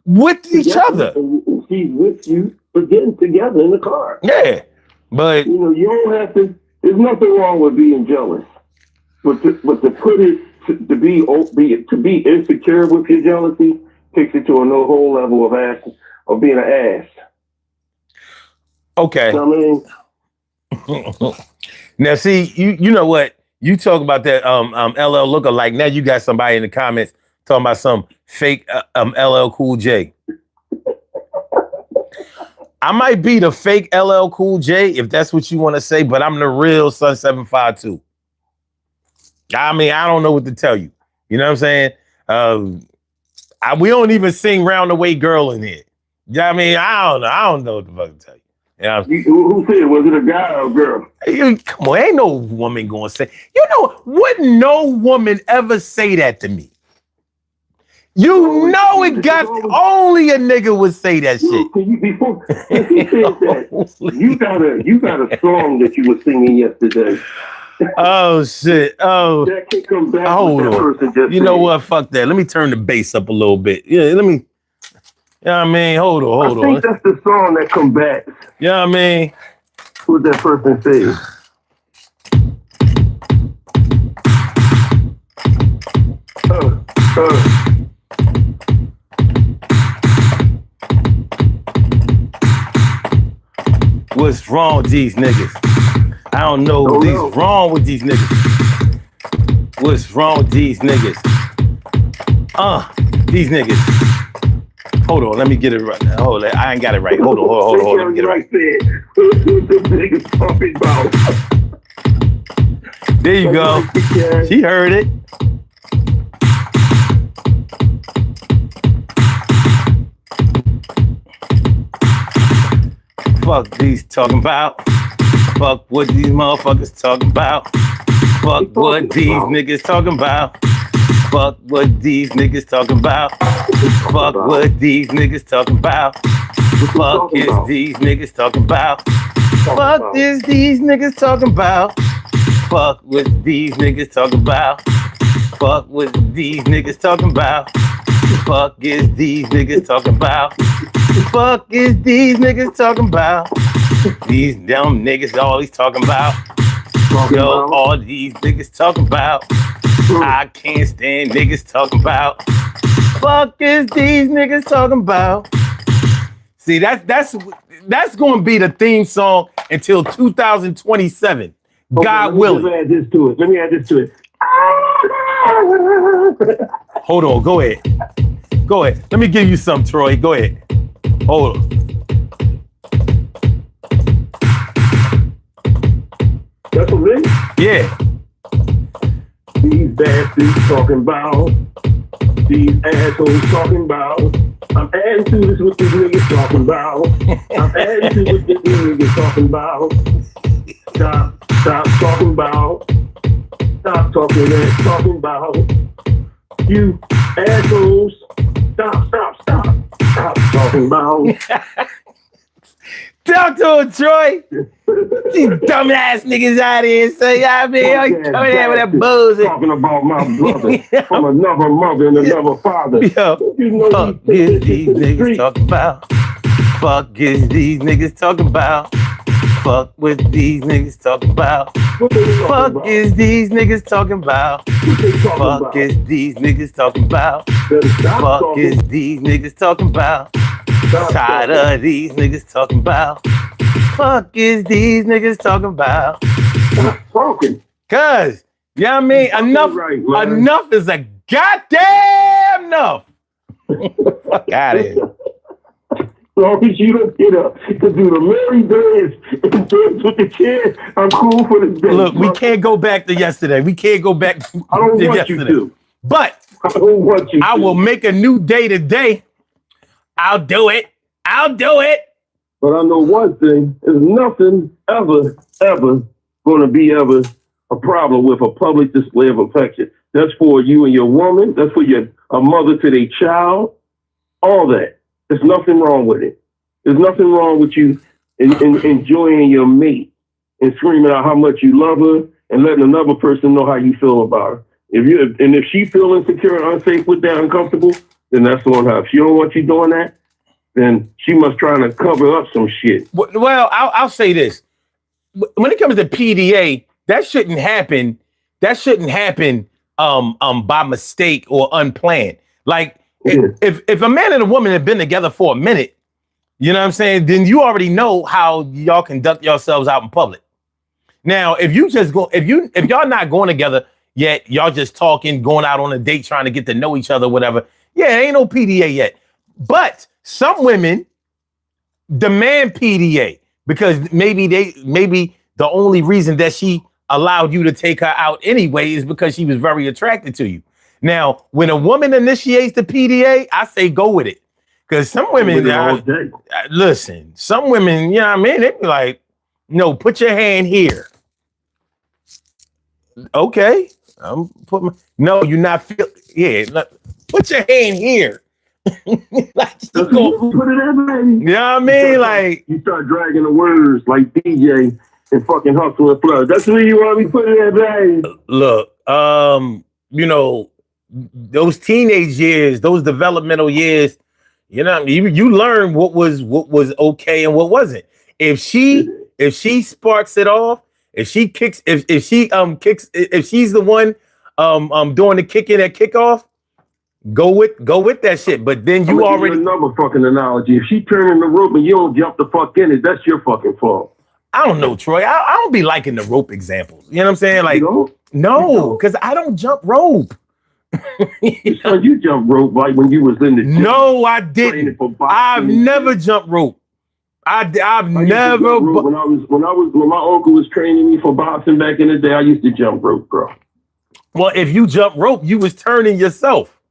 with each other. She's with you. For getting together in the car. Yeah, but you don't have to. There's nothing wrong with being jealous, but to put it to be insecure with your jealousy takes it to a whole level of being an ass. Okay. You know what I mean? Now, see, you know what you talk about that LL lookalike. Now you got somebody in the comments talking about some fake LL Cool J. I might be the fake LL Cool J, if that's what you want to say, but I'm the real Sun 752. I mean, I don't know what to tell you. You know what I'm saying? We don't even sing Round the Way Girl in here. You know what I mean? I don't know what the fuck to tell you. Who said it? Was it a guy or a girl? Come on, ain't no woman gonna say. Wouldn't no woman ever say that to me? It got only a nigga would say that shit. Before he said that, you got a song that you were singing yesterday. Oh shit! Oh, that can come back. Hold on. You know what? Fuck that. Let me turn the bass up a little bit. Yeah, let me. know what I mean? Hold on. I think that's the song that combats. You know what I mean? What that person says. What's wrong with these niggas? I don't know what's wrong with these niggas. What's wrong with these niggas? These niggas. Hold on, let me get it right now. Hold on, I ain't got it right. Hold on. Let me get it right. The niggas talking about. There you go. She heard it. Fuck these talking about. Fuck what these motherfuckers talking about. Fuck what these niggas talking about. Fuck what these niggas talking about. Fuck what these niggas talking about. Fuck is these niggas talking about. Fuck is these niggas talking about. Fuck what these niggas talking about. Fuck what these niggas talking about. Fuck is these niggas talking about. Fuck is these niggas talking about. These dumb niggas always talking about. Yo, all these niggas talking about. I can't stand niggas talking about. Fuck is these niggas talking about. See, that's gonna be the theme song until 2027. Okay, God willing. Let me add this to it. Hold on, go ahead. Let me give you some, Troy. Go ahead. Hold on. That's what it is? Yeah. These bastards talking about. These assholes talking about. I'm adding to this what these niggas talking about. I'm adding to what these niggas talking about. Stop talking about. Stop talking about. You assholes. Stop talking about. Talk to him, Troy. These dumbass niggas out here and say, I mean, coming in with that bullshit. Talking about my brother from another mother and another father. Yo, fuck is these niggas talking about? Fuck is these niggas talking about? Fuck what these niggas talking about? Fuck is these niggas talking about? Fuck is these niggas talking about? Fuck is these niggas talking about? Tired of these niggas talking about? Fuck is these niggas talking about? Talking. Cause, you know what I mean? Enough is a goddamn enough. Fuck out of here. As long as you don't get up to do the Mary dance and dance with the kids, I'm cool for this day. Look, we can't go back to yesterday. We can't go back to I don't want yesterday. you to. But I don't want you I will make a new day today. I'll do it. But I know one thing, there's nothing ever going to be ever a problem with a public display of affection. That's for you and your woman. That's for a mother to their child. All that. There's nothing wrong with it. There's nothing wrong with you enjoying your mate and screaming out how much you love her and letting another person know how you feel about her. If she feel insecure and unsafe with that, uncomfortable, then that's on her. If she don't want you doing that, then she must try to cover up some shit. Well, I'll say this. When it comes to PDA, that shouldn't happen. By mistake or unplanned. Like if a man and a woman have been together for a minute, you know what I'm saying? Then you already know how y'all conduct yourselves out in public. Now, if y'all not going together yet, y'all just talking, going out on a date, trying to get to know each other, whatever. Yeah, ain't no PDA yet. But some women demand PDA because maybe the only reason that she allowed you to take her out anyway is because she was very attracted to you. Now, when a woman initiates the PDA, I say go with it. Because some women, listen, some women, you know what I mean? They be like, no, put your hand here. Okay. No, you're not put your hand here. Like, put it in there. You know what I mean? Like, you start dragging the words like DJ and fucking Hustle and Flood. That's where you want me to put it in there. Look, you know, those teenage years, those developmental years, You know, you learn what was okay and what wasn't. If she sparks it off, if she kicks, if she kicks, if she's the one doing the kicking at kickoff, go with that shit. But then you already another fucking analogy. If she turning the rope and you don't jump the fuck in it, that's your fucking fault. I don't know, Troy. I don't be liking the rope examples. You know what I'm saying? Like, no, because I don't jump rope. So you jumped rope like when you was in the gym. No, I didn't. I've never jumped rope. I've never. When my uncle was training me for boxing back in the day, I used to jump rope, bro. Well, if you jump rope, you was turning yourself.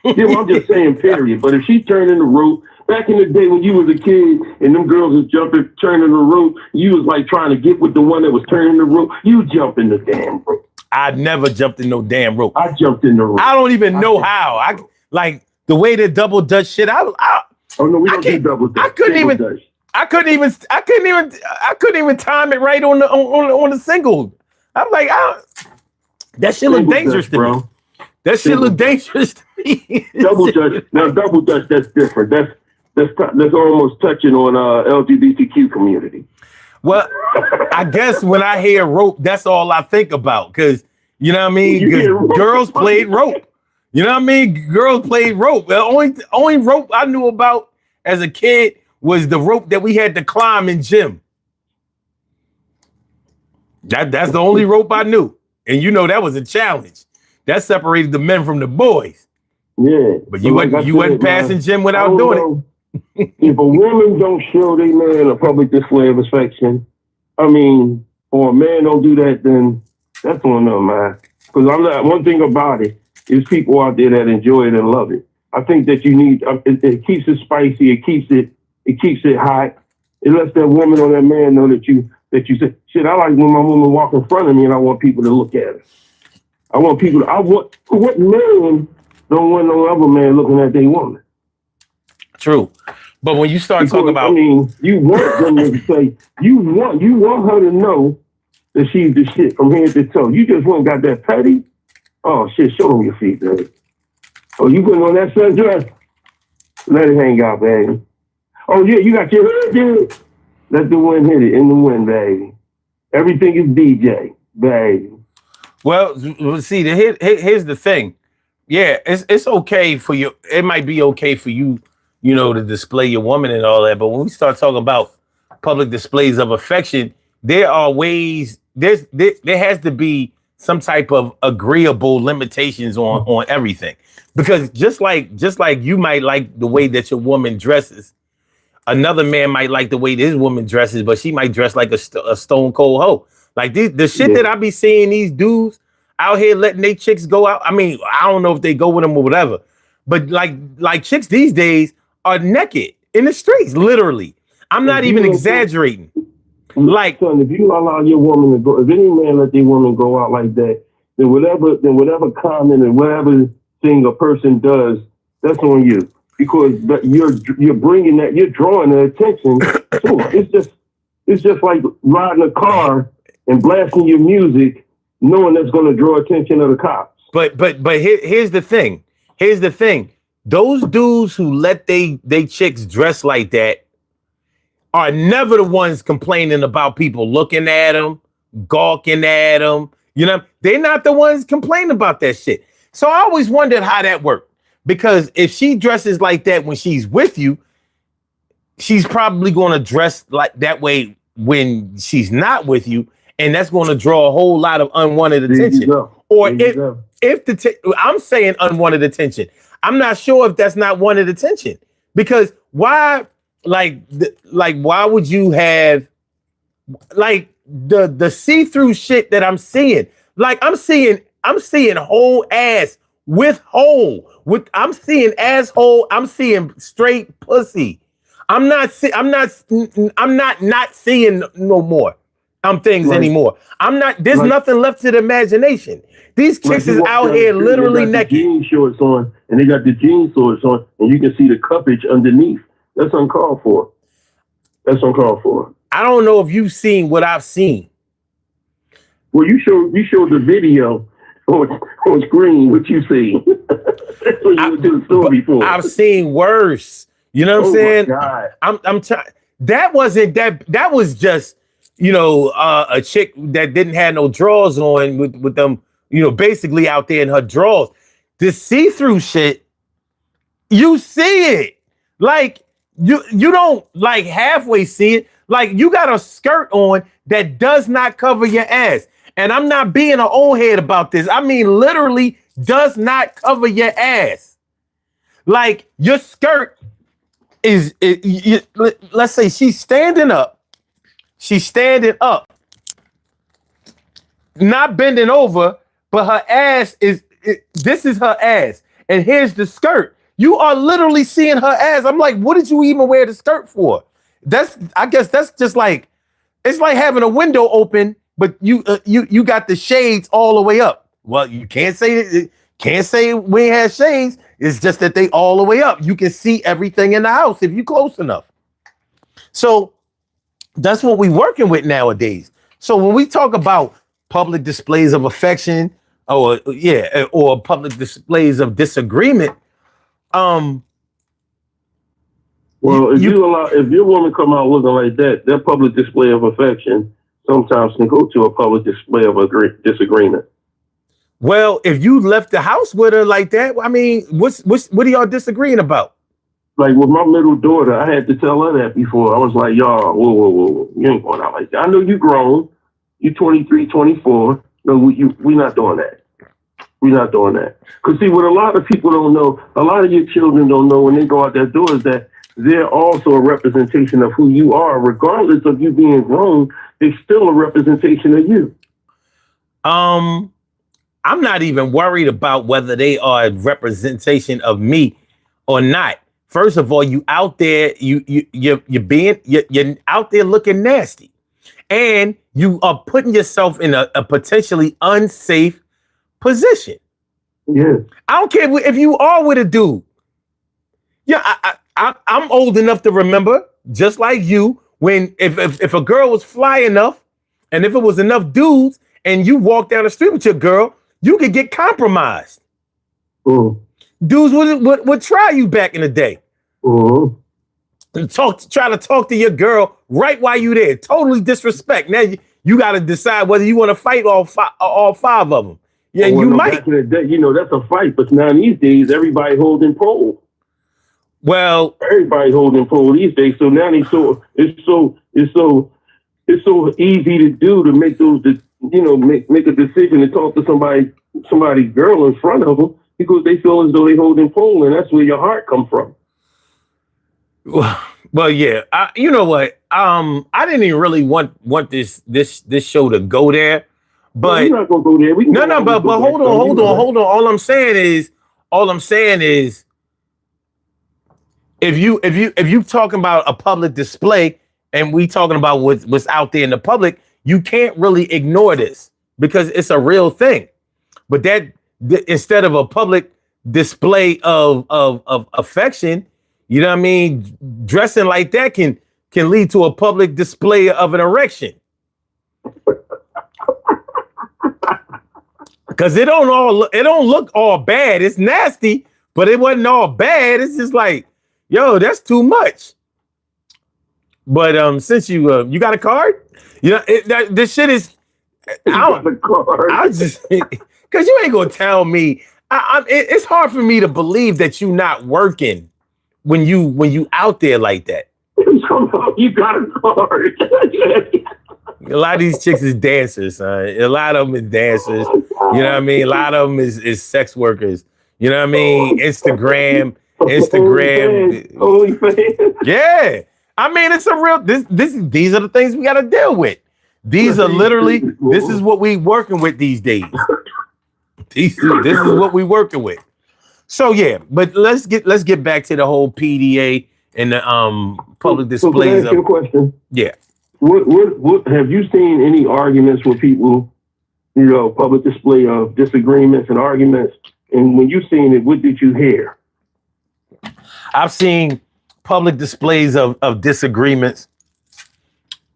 Yeah, well, I'm just saying, period. But if she's turning the rope, back in the day when you was a kid and them girls was jumping, turning the rope, you was like trying to get with the one that was turning the rope. You jump in the damn rope. I never jumped in no damn rope. I jumped in the rope. I don't even know how. I like the way they double dutch shit. Oh no, we don't do double dutch. I couldn't even time it right on the single. I'm like, that shit look dangerous to me. That shit look dangerous to me. Double dutch, that's different. That's almost touching on LGBTQ community. Well, I guess when I hear rope, that's all I think about. Because, you know what I mean? Because girls played rope. You know what I mean? Girls played rope. The only rope I knew about as a kid was the rope that we had to climb in gym. That's the only rope I knew. And you know that was a challenge. That separated the men from the boys. Yeah. But you wasn't passing gym without doing it. If a woman don't show their man a public display of affection, I mean, or a man don't do that, then that's on them, man. Because one thing about it is people out there that enjoy it and love it. I think that you need it keeps it spicy, it keeps it hot. It lets that woman or that man know that you say, shit, I like when my woman walk in front of me and I want people to look at her. What man don't want no other man looking at their woman? True. But when you start talking about, I mean, you want them to say, you want her to know that she's the shit from head to toe. You just went and got that petty. Oh shit, show them your feet, baby. Oh, you putting on that sundress? Let it hang out, baby. Oh yeah, you got your hood, dude. Let the wind hit it in the wind, baby. Everything is DJ, baby. Well, see, here's the thing. Yeah, it's okay for you. It might be okay for you, you know, to display your woman and all that. But when we start talking about public displays of affection, there are ways. There has to be some type of agreeable limitations on everything. Because just like you might like the way that your woman dresses, another man might like the way this woman dresses, but she might dress like a stone cold hoe. Like the shit that I be seeing these dudes out here letting they chicks go out. I mean, I don't know if they go with them or whatever, but like chicks these days are naked in the streets, literally. I'm not even exaggerating. Like, son, if you allow your woman to go, if any man let their woman go out like that, then whatever comment and whatever thing a person does, that's on you, because you're bringing that, you're drawing the attention to it. It's just like riding a car and blasting your music, knowing that's going to draw attention of the cops. But here's the thing. Those dudes who let they chicks dress like that are never the ones complaining about people looking at them, gawking at them. You know, they're not the ones complaining about that shit. So I always wondered how that worked. Because if she dresses like that when she's with you, she's probably going to dress like that way when she's not with you. And that's going to draw a whole lot of unwanted attention. Or I'm saying unwanted attention. I'm not sure if that's not wanted attention. Because why, why would you have like the see-through shit that I'm seeing? Like I'm seeing whole ass with hole. I'm seeing asshole. I'm seeing straight pussy. I'm not seeing no more things anymore. There's nothing left to the imagination. These chicks is out here literally naked. Jean shorts on, and they got the jean shorts on, and you can see the cuppage underneath. That's uncalled for. I don't know if you've seen what I've seen. Well, you showed the video on screen. What you see? That's what you would do the story for. I've seen worse. You know what I'm Oh saying? my God. I'm trying. That wasn't that. That was just, a chick that didn't have no drawers on with them, basically out there in her drawers. The see-through shit, you see it. Like you don't like halfway see it. Like you got a skirt on that does not cover your ass. And I'm not being an old head about this. I mean, literally does not cover your ass. Like your skirt let's say she's standing up. She's standing up, not bending over, but her ass this is her ass. And here's the skirt. You are literally seeing her ass. I'm like, what did you even wear the skirt for? I guess that's just like, it's like having a window open, but you got the shades all the way up. Well, you can't say we ain't had shades. It's just that they all the way up. You can see everything in the house if you close enough. So that's what we working with nowadays. So when we talk about public displays of affection, or public displays of disagreement, Well, if your woman come out looking like that, that public display of affection sometimes can go to a public display of disagreement. Well, if you left the house with her like that, I mean, what are y'all disagreeing about? Like with my middle daughter, I had to tell her that before. I was like, y'all, whoa. You ain't going out like that. I know you grown. You 23, 24. No, we not doing that. We're not doing that. Because see, what a lot of people don't know, a lot of your children don't know when they go out that door is that they're also a representation of who you are. Regardless of you being grown, it's still a representation of you. I'm not even worried about whether they are a representation of me or not. First of all, you out there, you're out there looking nasty, and you are putting yourself in a potentially unsafe position. Yeah. I don't care if you are with a dude. Yeah, I'm old enough to remember, just like you, when if a girl was fly enough, and if it was enough dudes, and you walk down the street with your girl, you could get compromised. Mm. Dudes would try you back in the day. Mm. And try to talk to your girl right while you there. Totally disrespect. Now you got to decide whether you want to fight all five of them. Yeah, well, you no, might. Back in the day, that's a fight. But now these days, everybody holding pole. Well, everybody holding pole these days. So now it's so easy to do to make those, make a decision to talk to somebody girl in front of them because they feel as though they holding pole, and that's where your heart come from. Well, yeah. You know what? I didn't even really want this show to go there, but we're not gonna go there. But hold on. All I'm saying is, if you talking about a public display and we talking about what's out there in the public, you can't really ignore this because it's a real thing. But instead of a public display of affection, you know what I mean? Dressing like that can lead to a public display of an erection. Because it don't look all bad. It's nasty, but it wasn't all bad. It's just like, yo, that's too much. But since you got a card, this shit is. I just because you ain't gonna tell me. It's hard for me to believe that you not working when you out there like that. You got a card. A lot of these chicks is dancers, son. A lot of them is dancers. You know what I mean? A lot of them is sex workers. You know what I mean? Instagram. OnlyFans. Yeah. I mean, it's a real. These are the things we got to deal with. These are literally. This is what we working with these days. This is what we working with. So yeah, but let's get back to the whole PDA and the public displays. So can I ask you a question? Yeah. What have you seen any arguments with people? Public display of disagreements and arguments. And when you seen it, what did you hear? I've seen public displays of disagreements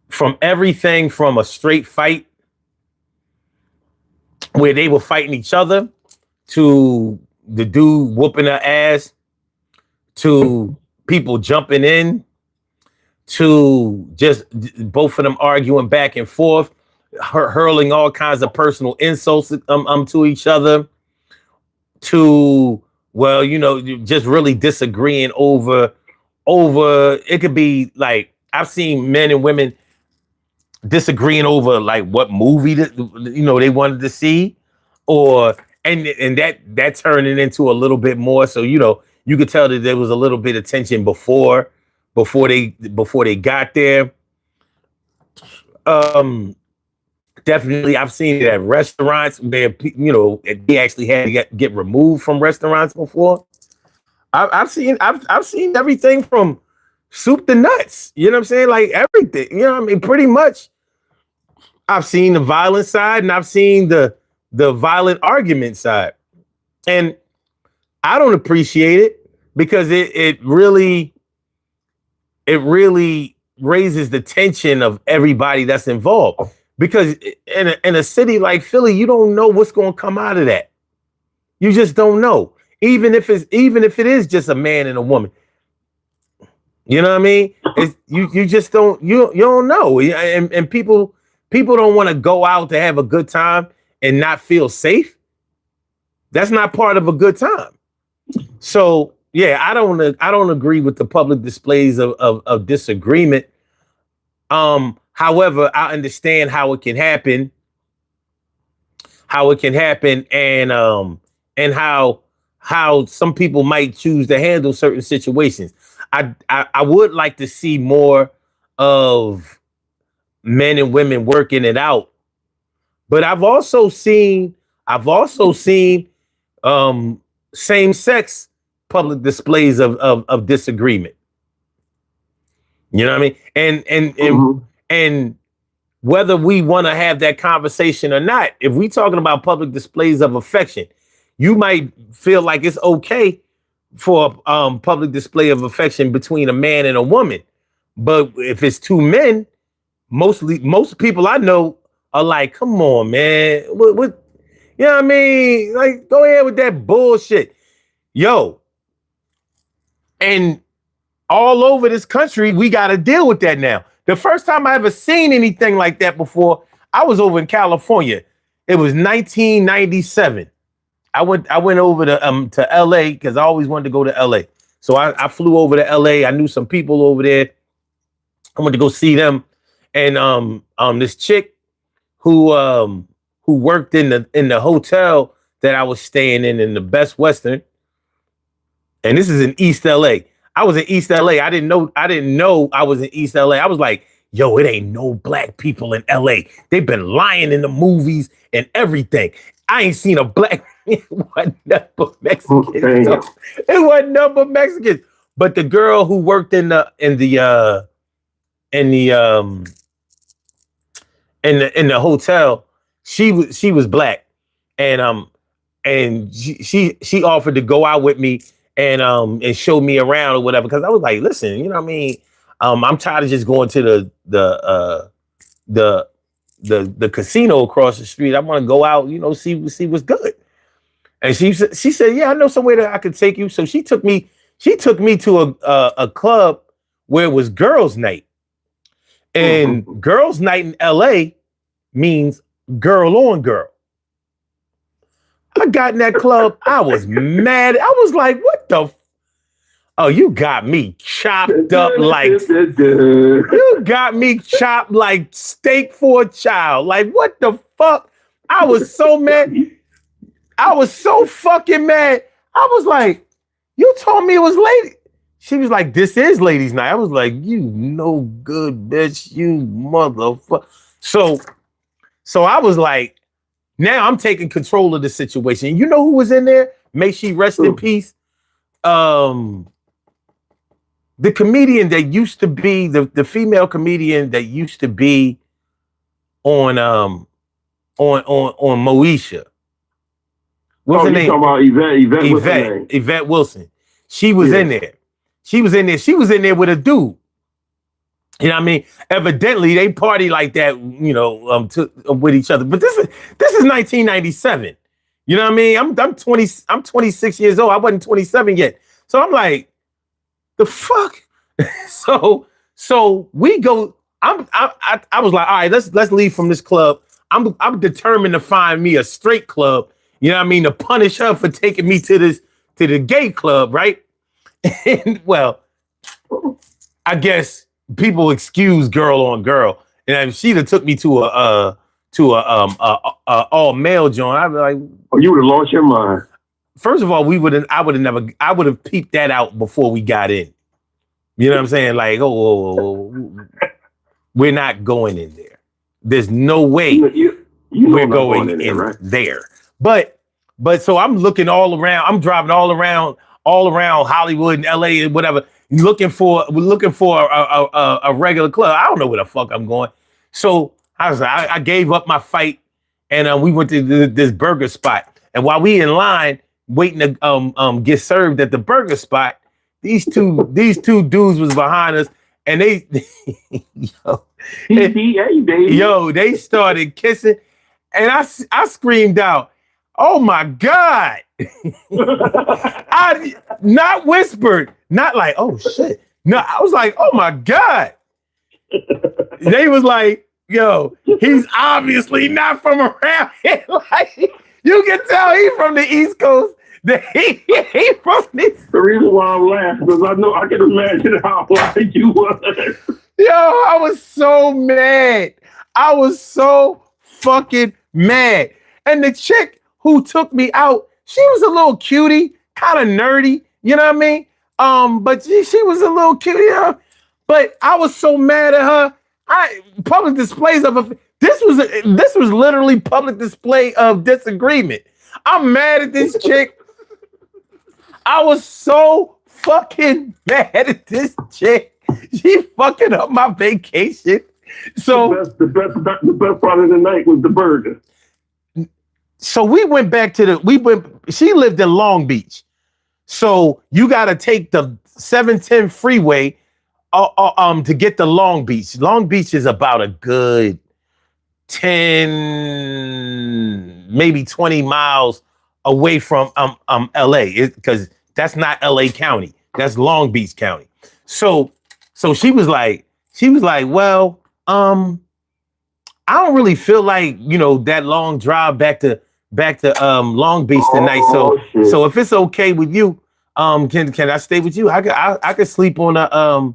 from everything from a straight fight where they were fighting each other to the dude whooping her ass to people jumping in to just both of them arguing back and forth, hurling all kinds of personal insults to each other, to, well, you know, just really disagreeing over it could be like, I've seen men and women disagreeing over like what movie that, you know, they wanted to see, or and that turning into a little bit more. So, you know, you could tell that there was a little bit of tension before they got there. Definitely, I've seen it at restaurants where, you know, they actually had to get removed from restaurants before. I've seen everything from soup to nuts. You know what I'm saying? Like everything. You know what I mean? Pretty much. I've seen the violent side and I've seen the violent argument side, and I don't appreciate it because it really raises the tension of everybody that's involved. Because in a city like Philly, you don't know what's going to come out of that. You just don't know. Even if it is just a man and a woman, you know what I mean? You just don't you don't know. And people don't want to go out to have a good time and not feel safe. That's not part of a good time. So yeah, I don't agree with the public displays of disagreement. However, I understand how it can happen, and how some people might choose to handle certain situations. I would like to see more of men and women working it out, but I've also seen same-sex public displays of disagreement. You know what I mean? And whether we want to have that conversation or not, if we talking about public displays of affection, you might feel like it's okay for public display of affection between a man and a woman. But if it's two men, most people I know are like, come on, man. What you know what I mean? Like, go ahead with that bullshit. Yo. And all over this country, we got to deal with that now. The first time I ever seen anything like that before, I was over in California. It was 1997. I went over to LA because I always wanted to go to LA. So I flew over to LA. I knew some people over there. I went to go see them. And this chick who worked in the hotel that I was staying in the Best Western. And this is in East LA. I was in East LA. I didn't know I was in East LA. I was like, yo, it ain't no black people in LA. They've been lying in the movies and everything. I ain't seen a black it wasn't nothing but Mexicans. It wasn't nothing but Mexicans. But the girl who worked in the hotel, she was black. And she offered to go out with me and show me around or whatever, because I was like, listen, you know what I mean? I'm tired of just going to the casino across the street. I want to go out, you know, see what's good. And she said, yeah, I know somewhere that I could take you. So she took me to a club where it was girls' night. And girls' night in LA means girl on girl. I got in that club. I was mad. I was like, what the? Oh, you got me chopped up like you got me chopped like steak for a child. Like, what the fuck? I was so mad. I was so fucking mad. I was like, you told me it was lady. She was like, this is ladies' night. I was like, you no good bitch, you motherfucker. So I was like, now I'm taking control of the situation. You know who was in there? May she rest in peace. The comedian that used to be the female comedian that used to be on Moesha. What's her name? Talking about Yvette Wilson. She was in there. She was in there with a dude. You know what I mean? Evidently, they party like that, you know, with each other. But this is 1997. You know what I mean? I'm 26 years old. I wasn't 27 yet. So I'm like, The fuck? So we go. I was like, all right, let's leave from this club. I'm determined to find me a straight club. You know what I mean? To punish her for taking me to the gay club, right? And well, I guess people excuse girl on girl, and if she'd have took me to a all male joint, I'd be like, oh, you would have lost your mind. First of all, I would have peeped that out before we got in. You know what I'm saying? Like, we're not going in there. There's no way we're going in there, right? There. But so I'm looking all around. I'm driving all around Hollywood and LA and whatever, looking for a regular club. I don't know where the fuck I'm going. So I gave up my fight, and we went to this burger spot. And while we in line waiting to get served at the burger spot, these two dudes was behind us, and they they started kissing, and I screamed out, "Oh my God!" I not whispered, not like, "Oh shit." No, I was like, "Oh my God." They was like, "Yo, he's obviously not from around here." Like, you can tell he's from the East Coast. He from this. The reason why I'm laughing is I can imagine how like you was. Yo, I was so mad. I was so fucking mad. And the chick who took me out, she was a little cutie, kind of nerdy, you know what I mean? But she was a little cutie, you know? But I was so mad at her. Public displays of this was literally public display of disagreement. I'm mad at this chick. I was so fucking mad at this chick. She fucking up my vacation. So the best part of the night was the burger. So we went back she lived in Long Beach. So you got to take the 710 freeway to get to Long Beach. Long Beach is about a good 10, maybe 20 miles away from LA, because that's not LA County. That's Long Beach County. So she was like, well, I don't really feel like, that long drive back to Long Beach tonight. So if it's okay with you, can I stay with you? I could sleep on the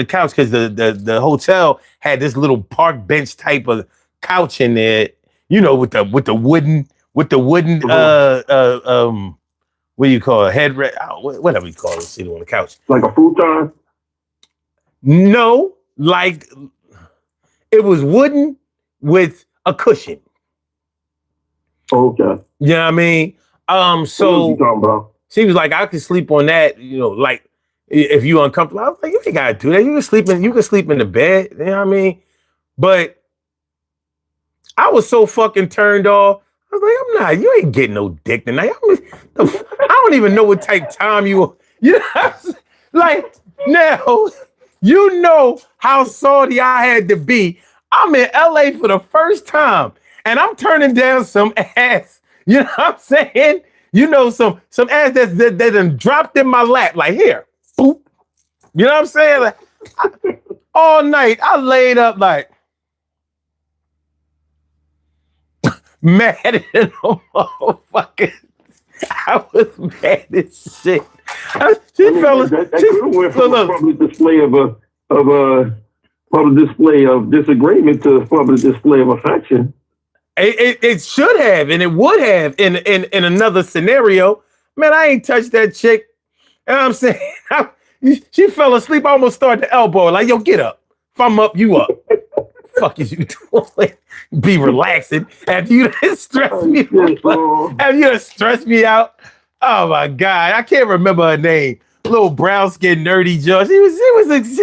couch, because the hotel had this little park bench type of couch in there, with the wooden what do you call it? Headrest, whatever you call it, sit on the couch. Like a futon? No, like it was wooden with a cushion. Okay. You know what I mean? So she was like, I could sleep on that, like if you uncomfortable. I was like, you ain't gotta do that. You can sleep in the bed, you know what I mean? But I was so fucking turned off. I was like, you ain't getting no dick tonight. I don't even know what type of time you know, like, now, how salty I had to be. I'm in LA for the first time, and I'm turning down some ass. You know what I'm saying? Some ass that done dropped in my lap, like, here, boop. You know what I'm saying? Like, all night, I laid up like, mad at a motherfucker. I was mad as shit. That went from a public display public display of disagreement to a public display of affection. It should have, and it would have in another scenario. Man, I ain't touched that chick. You know what I'm saying? She fell asleep. I almost started to elbow her, like, yo, get up. If I'm up, you up. Fuck is you doing? Be relaxing after you stress me out. After you stress me out. Oh my God, I can't remember her name. Little brown skinned nerdy Joe. She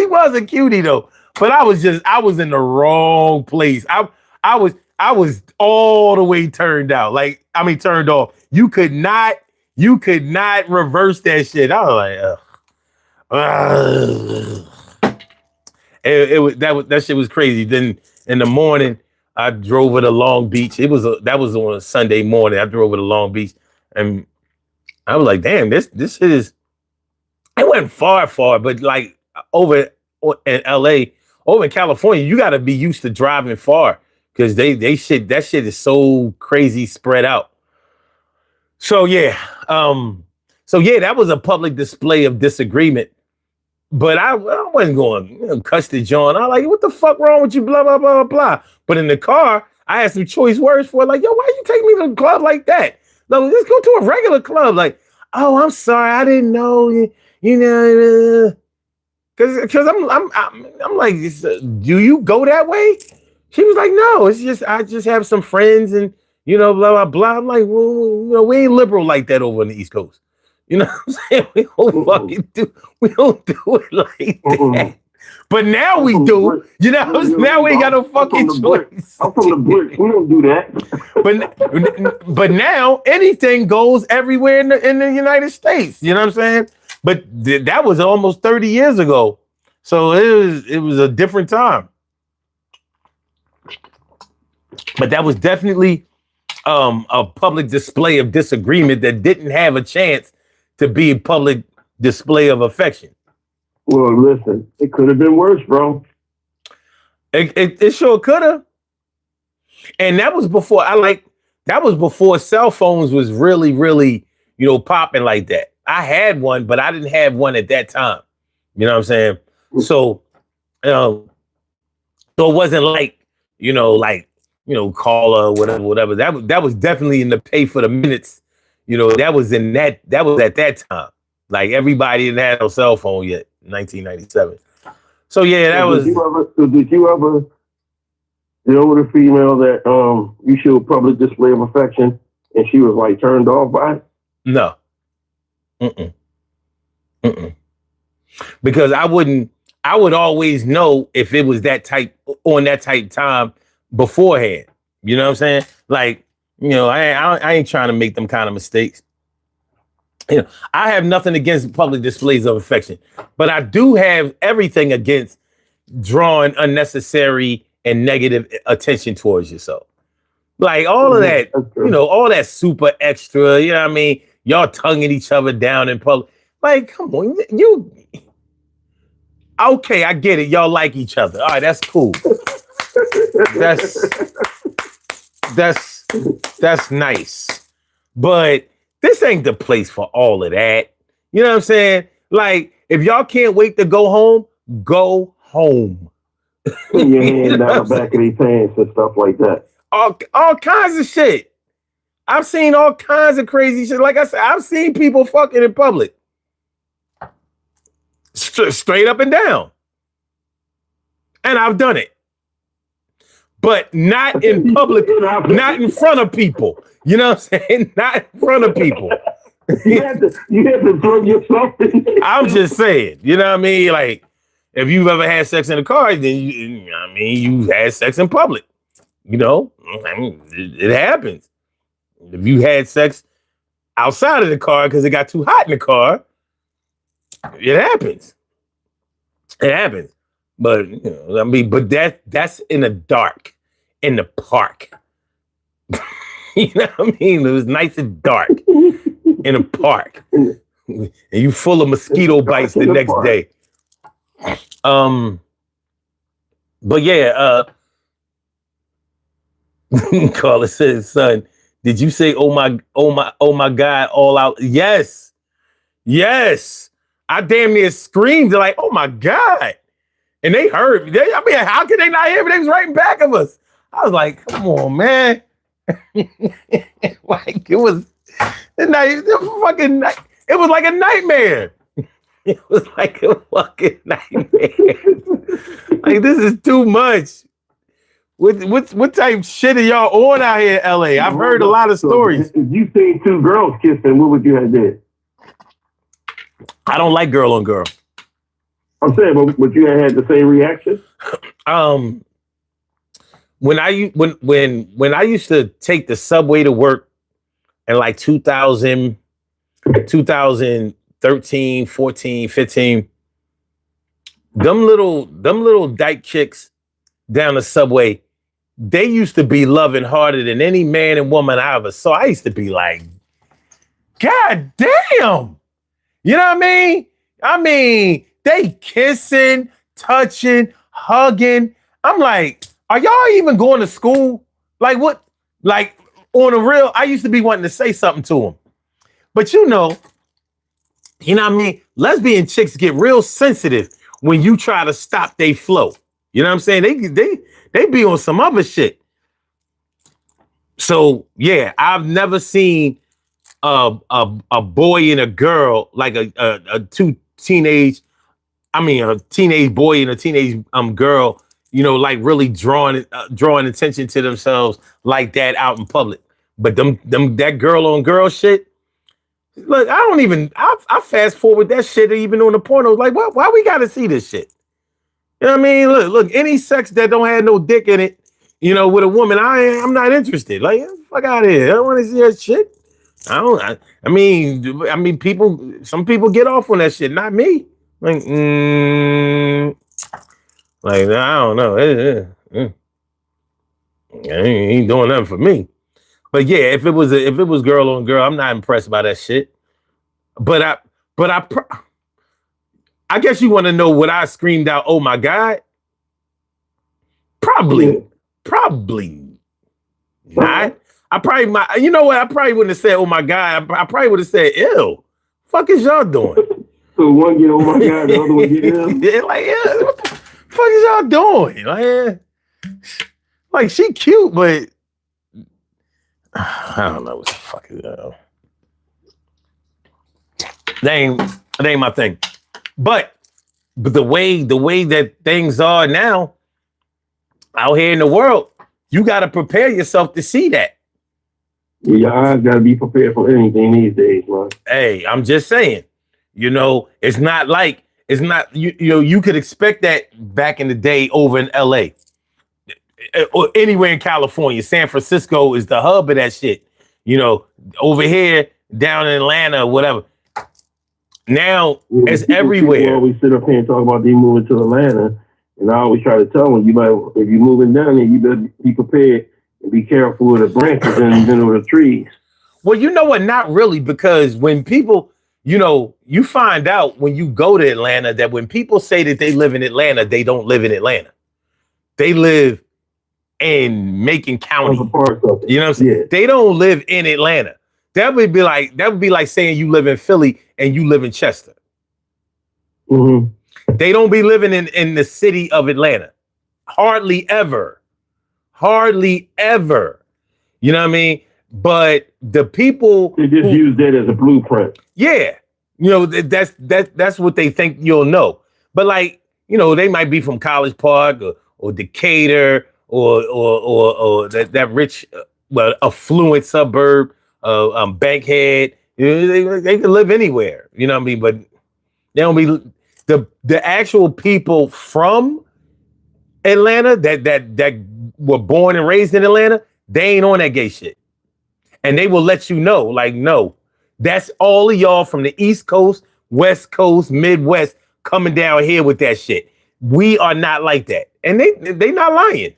was a cutie though. But I was in the wrong place. I was all the way turned out. Like, I mean, turned off. You could not reverse that shit. I was like, ugh. That shit was crazy. Then in the morning, I drove her to Long Beach. That was on a Sunday morning. I drove her to Long Beach, and I was like, damn, this shit is. it wasn't far, but like over in LA, over in California, you got to be used to driving far because that shit is so crazy spread out. So yeah, that was a public display of disagreement. But I wasn't going cuss the John. I like, what the fuck wrong with you? Blah blah blah blah. But in the car, I had some choice words for it, like, yo, why you take me to the club like that? No, let's go to a regular club. Like, oh, I'm sorry, I didn't know. You know, because I'm like, do you go that way? She was like, no, it's just I just have some friends and blah blah blah. I'm like, well, we ain't liberal like that over on the East Coast. You know what I'm saying? We don't do it like that. But now we do. You know, now we ain't got no fucking choice. I'm from the bricks. We don't do that. But now anything goes everywhere in the United States. You know what I'm saying? But that was almost 30 years ago. So it was a different time. But that was definitely a public display of disagreement that didn't have a chance to be a public display of affection. Well, listen, it could have been worse, bro. It sure could have. And that was before cell phones was really, really, popping like that. I had one, but I didn't have one at that time. You know what I'm saying? So, so it wasn't like, caller, whatever. That was definitely in the pay for the minutes. That was at that time. Like everybody didn't have no cell phone yet, 1997. So yeah, that was. Did you ever deal with a female that you showed public display of affection and she was like turned off by it? No. Because I would always know if it was that type time beforehand. You know what I'm saying? Like, I ain't trying to make them kind of mistakes. I have nothing against public displays of affection, but I do have everything against drawing unnecessary and negative attention towards yourself. Like all of that, all that super extra, you know what I mean? Y'all tonguing each other down in public. Like, come on, okay, I get it. Y'all like each other. All right, that's cool. That's nice. But this ain't the place for all of that. You know what I'm saying? Like, if y'all can't wait to go home, go home. Put your hand down the back of their pants and stuff like that. All kinds of shit. I've seen all kinds of crazy shit. Like I said, I've seen people fucking in public. Straight up and down. And I've done it. But not in public, not in front of people. You know what I'm saying? Not in front of people. You have to throw yourself in there. I'm just saying, you know what I mean? Like, if you've ever had sex in a car, then you've had sex in public. It happens. If you had sex outside of the car because it got too hot in the car, it happens. It happens. But that's in the dark, in the park. You know what I mean? It was nice and dark in a park. And you full of mosquito bites the next day. But yeah, Carla says, son, did you say oh my God, all out? Yes. I damn near screamed like, oh my God. And they heard me. How could they not hear me? They was right in back of us. I was like, come on, man. Like it was like a nightmare. It was like a fucking nightmare. Like this is too much. What type of shit are y'all on out here in LA? I've heard a lot of stories. If you seen two girls kissing, what would you have did? I don't like girl on girl. I'm saying, but would you have had the same reaction? When I used to take the subway to work in like 2013, 14, 15, them little dyke chicks down the subway, they used to be loving harder than any man and woman I ever saw. I used to be like, God damn. You know what I mean? I mean, they kissing, touching, hugging. I'm like, are y'all even going to school? Like what? Like on a real, I used to be wanting to say something to them. But you know what I mean? Lesbian chicks get real sensitive when you try to stop their flow. You know what I'm saying? They be on some other shit. So yeah, I've never seen a boy and a girl, like a two teenage, I mean a teenage boy and a teenage girl, you know, like really drawing attention to themselves like that out in public. But them that girl on girl shit. Look, I fast forward that shit even on the pornos. Like, why we gotta see this shit? You know what I mean? Look, any sex that don't have no dick in it, you know, with a woman, I'm not interested. Like, fuck out of here. I don't want to see that shit. I mean, some people get off on that shit, not me. Like, like I don't know. I ain't doing nothing for me. But yeah, if it was girl on girl, I'm not impressed by that shit. But I guess you want to know what I screamed out. Oh my God! Probably not. You know what? I probably wouldn't have said, "Oh my God." I probably would have said, "Ew, fuck is y'all doing?" So one get, oh my God, the other one get ill. Yeah, like, yeah, what the fuck is y'all doing? Like she cute, but I don't know what the fuck is that. That ain't my thing. But the way that things are now out here in the world, you got to prepare yourself to see that. Yeah, your eyes got to be prepared for anything these days, man. Hey, I'm just saying, you know, it's not you know, you could expect that back in the day over in LA or anywhere in California. San Francisco is the hub of that shit. You know, over here down in Atlanta or whatever. Now it's everywhere. People always sit up here and talk about they moving to Atlanta, and I always try to tell them, if you're moving down there, you better be prepared and be careful of the branches and the trees. Well, you know what? Not really, because when people, you know, you find out when you go to Atlanta that when people say that they live in Atlanta, they don't live in Atlanta. They live in Macon County. You know what I'm saying? Yeah. They don't live in Atlanta. That would be like saying you live in Philly and you live in Chester. Mm-hmm. They don't be living in the city of Atlanta. Hardly ever. You know what I mean? But the people they just use that as a blueprint. Yeah. You know, that's what they think you'll know. But like, you know, they might be from College Park or Decatur or that rich, affluent suburb, Bankhead. You know, they can live anywhere. You know what I mean? But they don't be the actual people from Atlanta that were born and raised in Atlanta. They ain't on that gay shit, and they will let you know, like, no, that's all of y'all from the East Coast, West Coast, Midwest coming down here with that shit. We are not like that, and they not lying.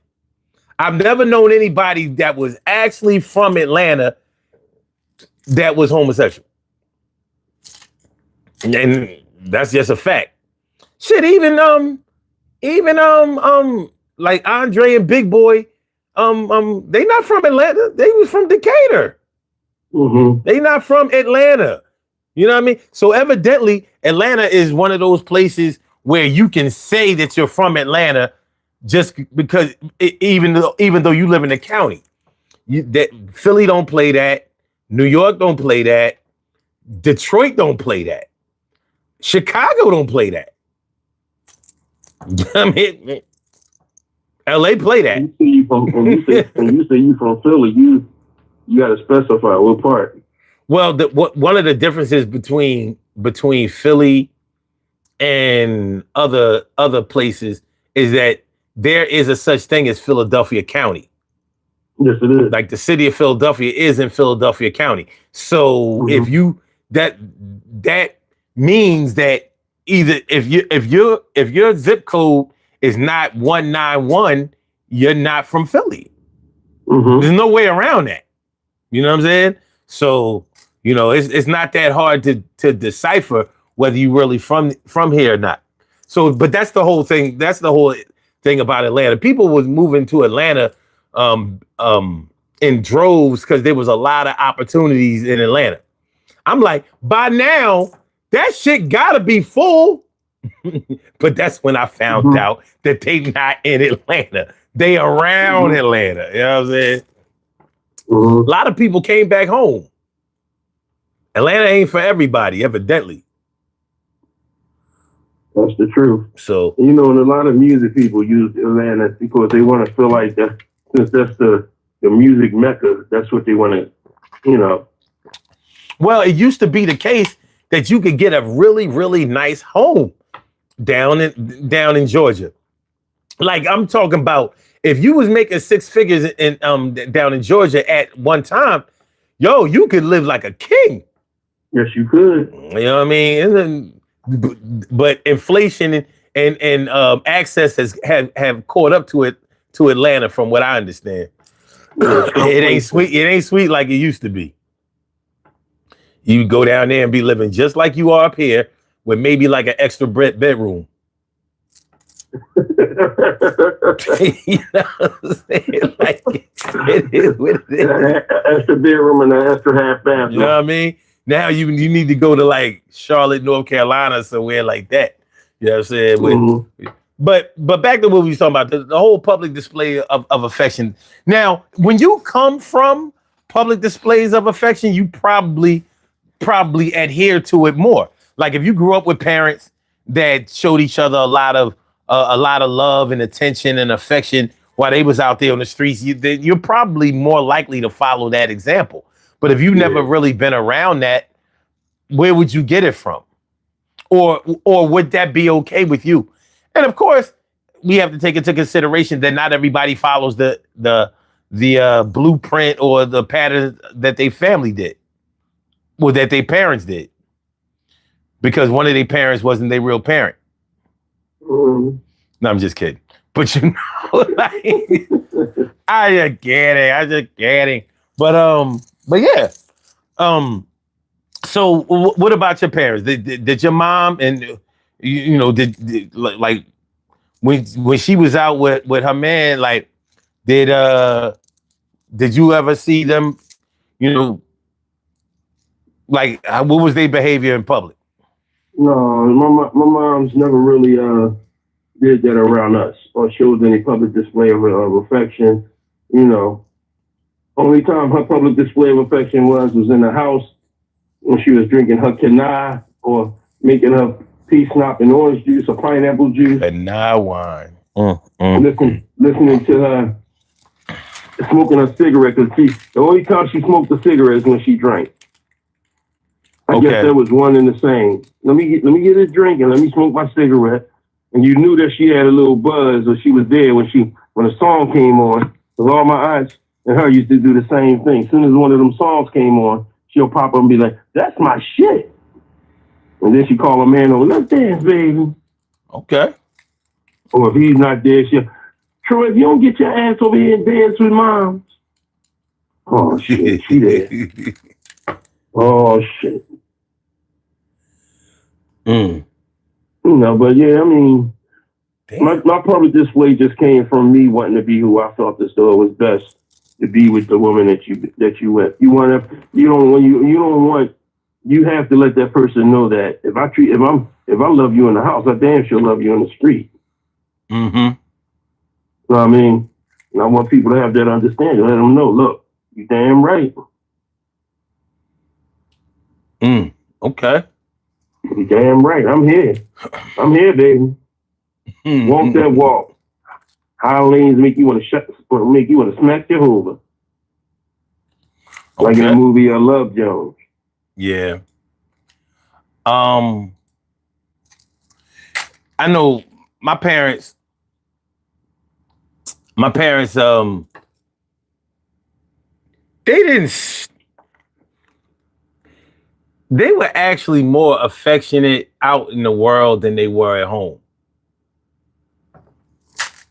I've never known anybody that was actually from Atlanta that was homosexual. And that's just a fact. Shit, even like Andre and Big Boy, they not from Atlanta. They was from Decatur. Mm-hmm. They not from Atlanta. You know what I mean? So evidently, Atlanta is one of those places where you can say that you're from Atlanta just because even though you live in the county. Philly don't play that. New York don't play that. Detroit don't play that. Chicago don't play that. I mean, LA play that. When you say you from Philly, you got to specify what part. Well, one of the differences between Philly and other places is that there is a such thing as Philadelphia County. Yes, it is. Like the city of Philadelphia is in Philadelphia County. So if you that means that either if your zip code is not 191, you're not from Philly. Mm-hmm. There's no way around that. You know what I'm saying? So, you know, it's not that hard to decipher whether you really from here or not. So, but that's the whole thing. That's the whole thing about Atlanta. People was moving to Atlanta in droves because there was a lot of opportunities in Atlanta. I'm like, by now, that shit gotta be full. But that's when I found out that they not in Atlanta. They around Atlanta. You know what I'm saying? A lot of people came back home. Atlanta ain't for everybody, evidently. That's the truth. So, and a lot of music people use Atlanta because they want to feel like that, since that's the music mecca, that's what they want to, Well, it used to be the case that you could get a really, really nice home down in Georgia. Like, I'm talking about if you was making six figures in down in Georgia at one time, yo, you could live like a king. Yes, you could. You know what I mean? And then, but inflation and access have caught up to Atlanta, from what I understand. It ain't sweet. It ain't sweet like it used to be. You go down there and be living just like you are up here, with maybe like an extra bedroom. You know what I'm saying? Like, it is what it is. Extra bedroom and an extra half bathroom. You know what I mean? Now you need to go to like Charlotte, North Carolina, somewhere like that. You know what I'm saying? But back to what we was talking about, the whole public display of affection. Now, when you come from public displays of affection, you probably adhere to it more. Like if you grew up with parents that showed each other a lot of love and attention and affection while they was out there on the streets, you're probably more likely to follow that example. But if you've never really been around that, where would you get it from? Or would that be okay with you? And of course, we have to take into consideration that not everybody follows the blueprint or the pattern that their family did, or that their parents did, because one of their parents wasn't their real parent. No, I'm just kidding. But like, I just kidding. But yeah. So what about your parents? Did your mom and did like when she was out with her man, like did you ever see them, like what was their behavior in public? No, my mom's never really did that around us or showed any public display of affection. Only time her public display of affection was in the house when she was drinking her canai or making her pea snap and orange juice or pineapple juice. Canai wine. Listening to her smoking a cigarette, because the only time she smoked a cigarette is when she drank. I guess that was one and the same. Let me get a drink and let me smoke my cigarette. And you knew that she had a little buzz, or she was there when the song came on. Because all my aunts and her used to do the same thing. As soon as one of them songs came on, she'll pop up and be like, "That's my shit." And then she call her man over, "Let's dance, baby." Okay. Or if he's not there, she'll, "Troy, if you don't get your ass over here and dance with mom." Oh shit, she there. Oh shit. But yeah, I mean, my public display just came from me wanting to be who I thought this though was best to be with the woman that you with. You have to let that person know that if I love you in the house, I damn sure love you in the street. So I mean, and I want people to have that understanding. Let them know, look, you damn right. Okay. You damn right. I'm here. I'm here, baby. Walk that walk. High lanes make you want to smack your Hoover. Like in the movie Love Jones. Yeah. I know my parents, they were actually more affectionate out in the world than they were at home,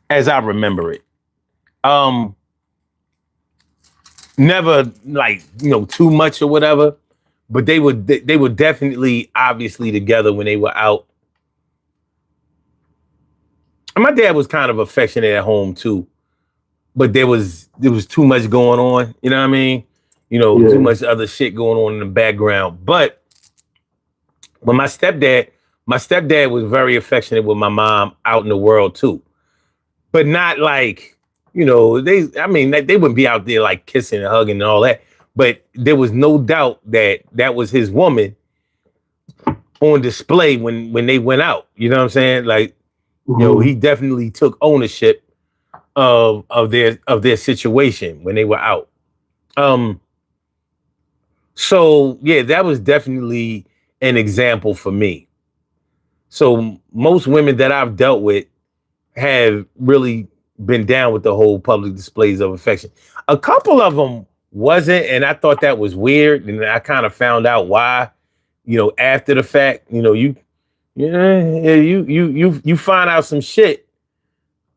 as I remember it. Never like, too much or whatever, but they were definitely obviously together when they were out. And my dad was kind of affectionate at home too, but there was too much going on. You know what I mean? Too much other shit going on in the background. But my stepdad was very affectionate with my mom out in the world too, but not like, they wouldn't be out there like kissing and hugging and all that. But there was no doubt that was his woman on display when they went out. You know what I'm saying? Like, he definitely took ownership of their situation when they were out. So yeah, that was definitely an example for me. So most women that I've dealt with have really been down with the whole public displays of affection. A couple of them wasn't, and I thought that was weird, and I kind of found out why, after the fact. You find out some shit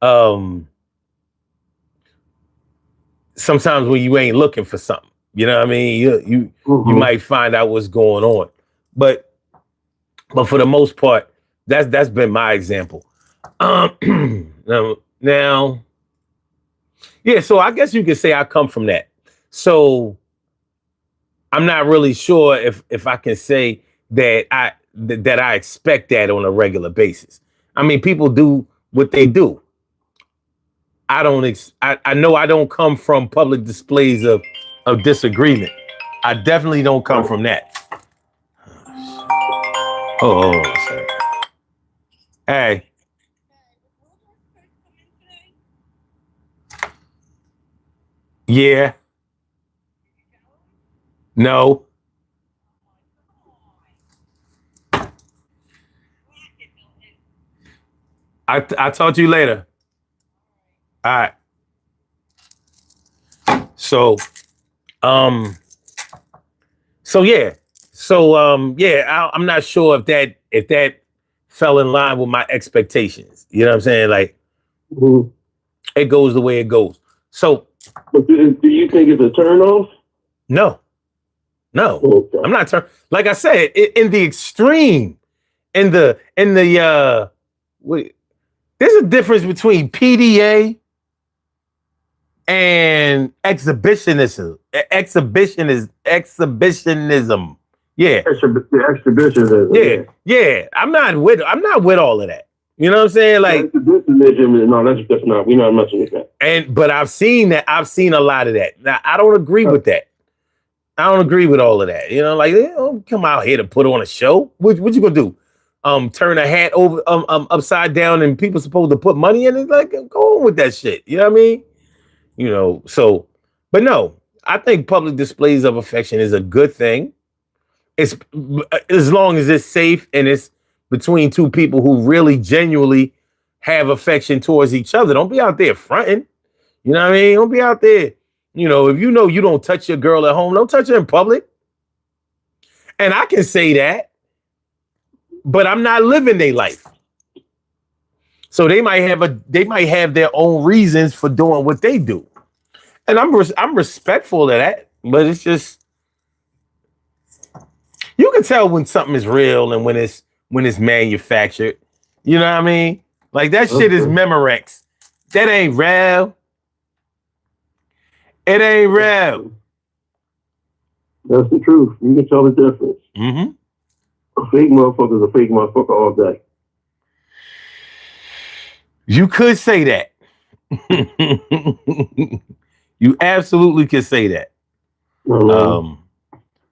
sometimes when you ain't looking for something. You know what I mean? You might find out what's going on. But for the most part, that's been my example. Now, yeah, so I guess you could say I come from that. So I'm not really sure if I can say that I expect that on a regular basis. I mean, people do what they do. I know I don't come from public displays of disagreement. I definitely don't come from that. Oh, sorry. Hey. Yeah. No. I'll talk to you later. All right. So yeah. I'm not sure if that fell in line with my expectations. You know what I'm saying? Like, it goes the way it goes. So, but do you think it's a turn off? No. Okay. I'm not like I said, in the extreme, there's a difference between PDA and exhibitionism. Exhibitionism. Yeah. Exhibitionism. Yeah. I'm not with all of that. You know what I'm saying? Like, exhibitionism. No, that's not. We're not messing with that. But I've seen that. I've seen a lot of that. Now, I don't agree with that. I don't agree with all of that. Like, come out here to put on a show. What you gonna do? Turn a hat over upside down and people supposed to put money in it? Like, go on with that shit. You know what I mean? So, but no, I think public displays of affection is a good thing. It's as long as it's safe and it's between two people who really genuinely have towards each other. Don't be out there fronting. You know what I mean? Don't be out there. If you don't touch your girl at home, don't touch her in public. And I can say that, but I'm not living their life. So they might have their own reasons for doing what they do. And I'm respectful of that, but it's just, you can tell when something is real and when it's manufactured. You know what I mean? Like, that shit is Memorex. That ain't real. It ain't real. That's the truth. You can tell the difference. Mm-hmm. A fake motherfucker is a fake motherfucker all day. You could say that. You absolutely could say that.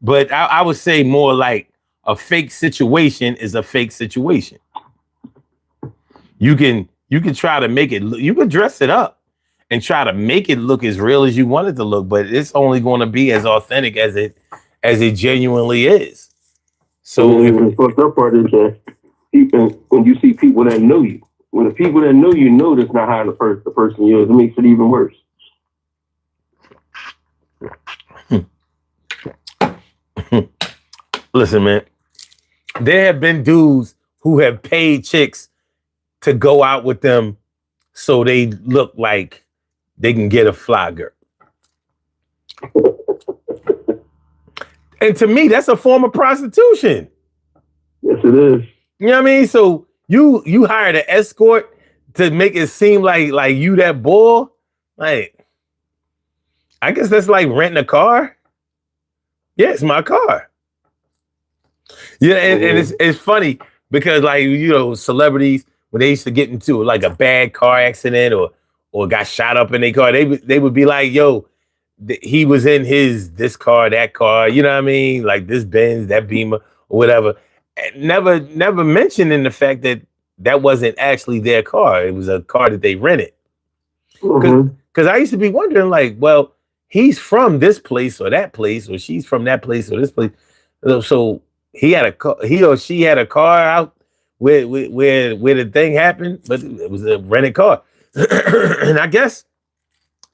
But I would say more like a fake situation is a fake situation. You can try to make it. You can dress it up and try to make it look as real as you want it to look, but it's only going to be as authentic as it genuinely is. So the fucked up part is that when you see people that know you, when the people that know you know that's not how the person is, it makes it even worse. Listen, man, there have been dudes who have paid chicks to go out with them so they look like they can get a fly girl. And to me, that's a form of prostitution. Yes, it is. You know what I mean? So you hired an escort to make it seem like you that bull? Like, I guess that's like renting a car. Yeah, it's my car. Yeah, and it's funny because like, you know, celebrities, when they used to get into like a bad car accident or got shot up in their car, they would be like, yo, he was in this car, that car, you know what I mean? Like this Benz, that Beamer, or whatever. And never mentioning the fact that wasn't actually their car. It was a car that they rented. Because I used to be wondering, like, well, he's from this place or that place, or she's from that place or this place. So he or she had a car out where the thing happened, but it was a rented car. And I guess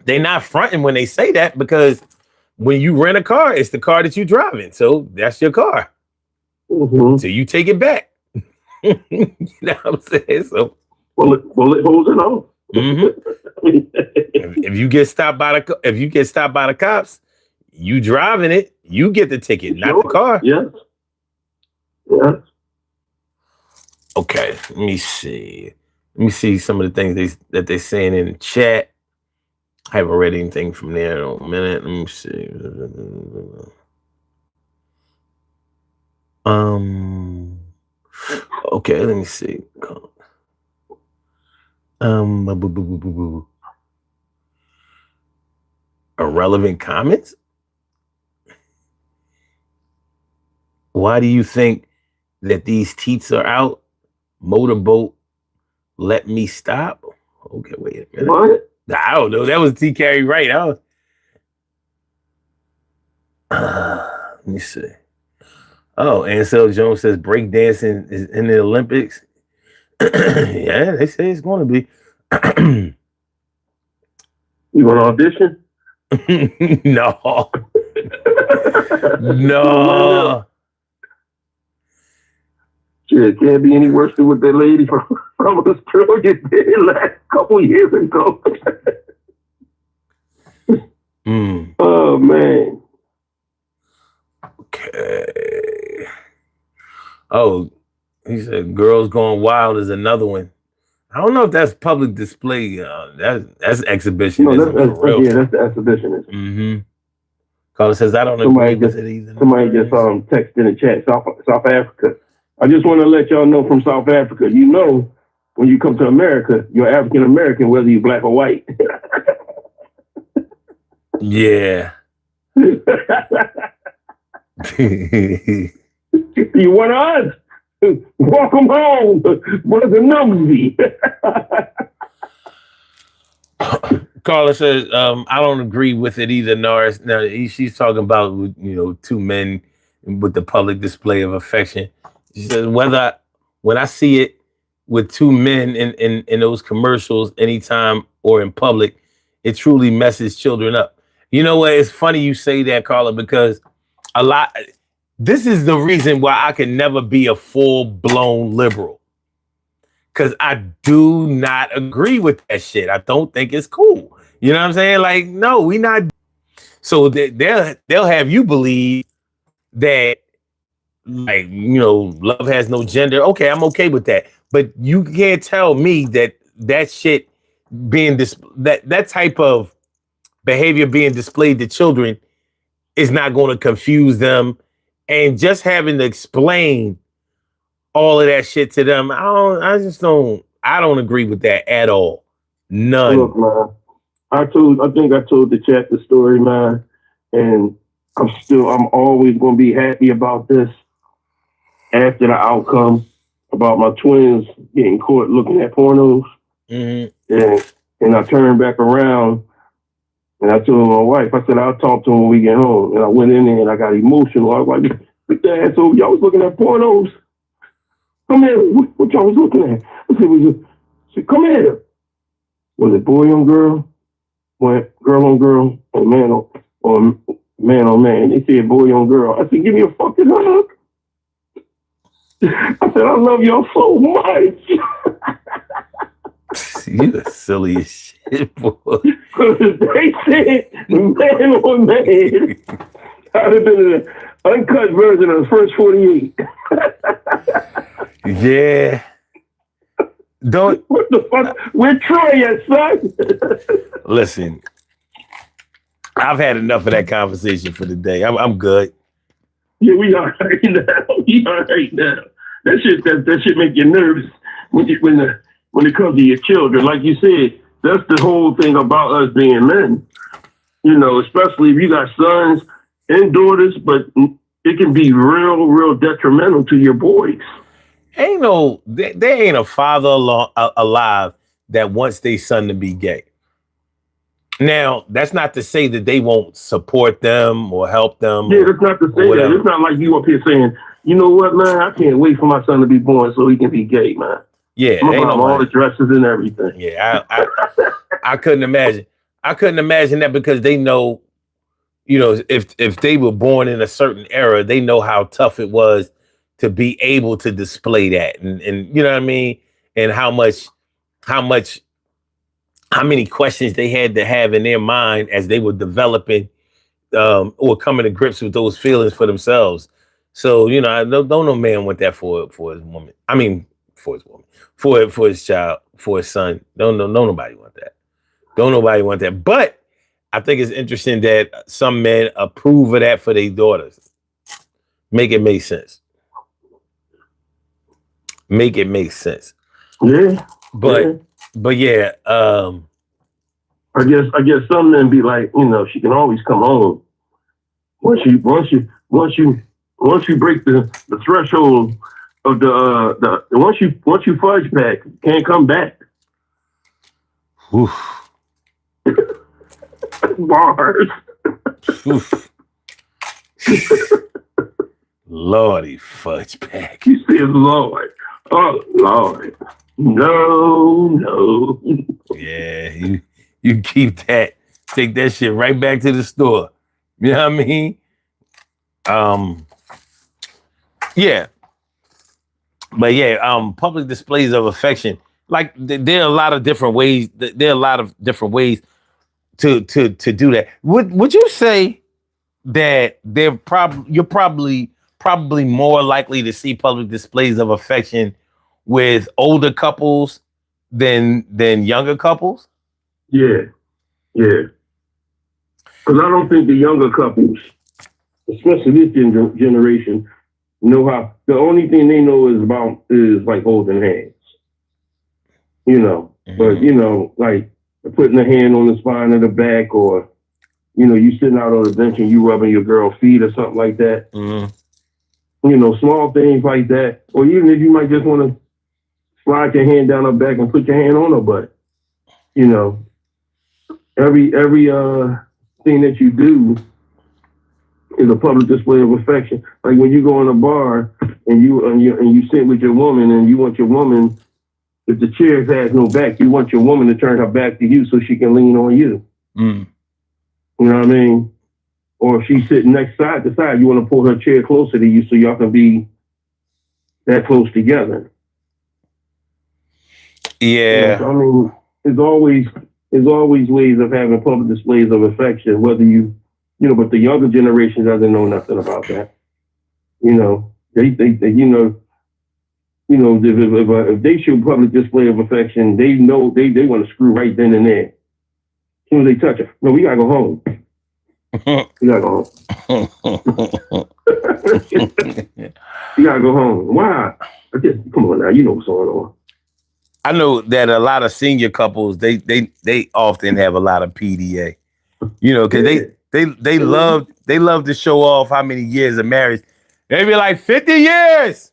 they're not fronting when they say that, because when you rent a car, it's the car that you're driving. So that's your car. So you take it back. You know what I'm saying? So well, it holds it on. If you get stopped by the cops, you driving it, you get the ticket, not the car. Yes. Yeah. Okay, let me see some of the things that they're saying in the chat. I haven't read anything from there in a minute. Let me see. Okay, let me see. Irrelevant comments? Why do you think that these teats are out? Motorboat, let me stop. Okay, wait a minute. What? I don't know. That was T. Carey Wright. Let me see. Oh, Ansel Jones says breakdancing is in the Olympics. Yeah, they say it's going to be. You want to audition? No. No. Shit, it can't be any worse than what that lady from Australia did last couple years ago. Oh, man. Okay. Oh, he said Girls Gone Wild is another one. I don't know if that's public display. That's exhibitionism. No, that's the exhibitionism. Carla says, I don't agree with it either. Somebody just texted in the chat, South Africa. I just want to let y'all know from South Africa, you know, when you come to America, you're African American, whether you're black or white. Yeah. You want us? Welcome home, Brother Numsy. Carla says, I don't agree with it either, Norris. Now, she's talking about, you know, two men with the public display of affection. She says, when I see it with two men in those commercials anytime or in public, it truly messes children up. You know what? It's funny you say that, Carla, because this is the reason why I can never be a full-blown liberal. Because I do not agree with that shit. I don't think it's cool. You know what I'm saying? Like, no, we not. So they'll have you believe that, like, you know, love has no gender. Okay, I'm okay with that. But you can't tell me that shit being that type of behavior being displayed to children is not going to confuse them. And just having to explain all of that shit to them, I don't agree with that at all. None. Look, man, I think I told the chat the story, man, and I'm always going to be happy about this after the outcome about my twins getting caught looking at pornos. And I turned back around and I told my wife, I said, I'll talk to him when we get home. And I went in there and I got emotional. I was like, what the asshole, y'all was looking at pornos? Come here, what y'all was looking at? I said, come here. Was it boy on girl? Girl on girl? Or man on man? They said boy on girl. I said, give me a fucking hug. I said, I love y'all so much. You the silliest shit, boy. They said man on man. I'd have been uncut version of the first 48. Yeah. Don't What the fuck? We're Troy at, son. listen. I've had enough of that conversation for the day. I'm good. Yeah, we are right now. We are right now. That shit make you nervous when it comes to your children. Like you said, that's the whole thing about us being men. You know, especially if you got sons and daughters, but it can be real detrimental to your boys. There ain't a father alive that wants their son to be gay. Now, that's not to say that they won't support them or help them. Yeah, that's not to say that. It's not like you up here saying, you know what, man, I can't wait for my son to be born so he can be gay, man. Yeah, I'm gonna buy him all the dresses and everything. Yeah, I couldn't imagine. I couldn't imagine that because they know, you know, if they were born in a certain era, they know how tough it was to be able to display that, and you know what I mean, and how many questions they had to have in their mind as they were developing or coming to grips with those feelings for themselves. So, you know, I don't no man want that for his woman. I mean, for his woman, for his child, for his son. Don't nobody want that. Don't nobody want that. But I think it's interesting that some men approve of that for their daughters. Make it make sense. Make it make sense. Yeah. But yeah. I guess some men be like, you know, she can always come home. Once you break the threshold of the once you fudge back, can't come back. Oof. Bars. Oof. Lordy fudge pack. You say Lord. Oh Lord. No. Yeah, you keep that. Take that shit right back to the store. You know what I mean? Yeah. But yeah, public displays of affection. Like there are a lot of different ways. There are a lot of different ways to do that. Would you say that you're probably more likely to see public displays of affection with older couples than younger couples? Yeah. Because I don't think the younger couples, especially this generation, know how. The only thing they know is like holding hands. You know, but you know, like putting a hand on the spine of the back, or you know, you sitting out on the bench and you rubbing your girl's feet or something like that. Mm-hmm. You know, small things like that, or even if you might just want to slide your hand down her back and put your hand on her butt. You know, every thing that you do is a public display of affection. Like when you go in a bar and you sit with your woman and you want your woman, if the chair has no back, you want your woman to turn her back to you so she can lean on you. Mm. You know what I mean? Or if she's sitting next side to side, you want to pull her chair closer to you so y'all can be that close together. Yeah. You know, so, I mean, there's always ways of having public displays of affection, whether you know, but the younger generation doesn't know nothing about that. You know, they if they show public display of affection, they know they want to screw right then and there. As soon as they touch her, no, we gotta go home. We gotta go home. You gotta go home. Why? Come on now, you know what's going on. I know that a lot of senior couples they often have a lot of PDA. You know, because they love to show off how many years of marriage. They be like 50 years.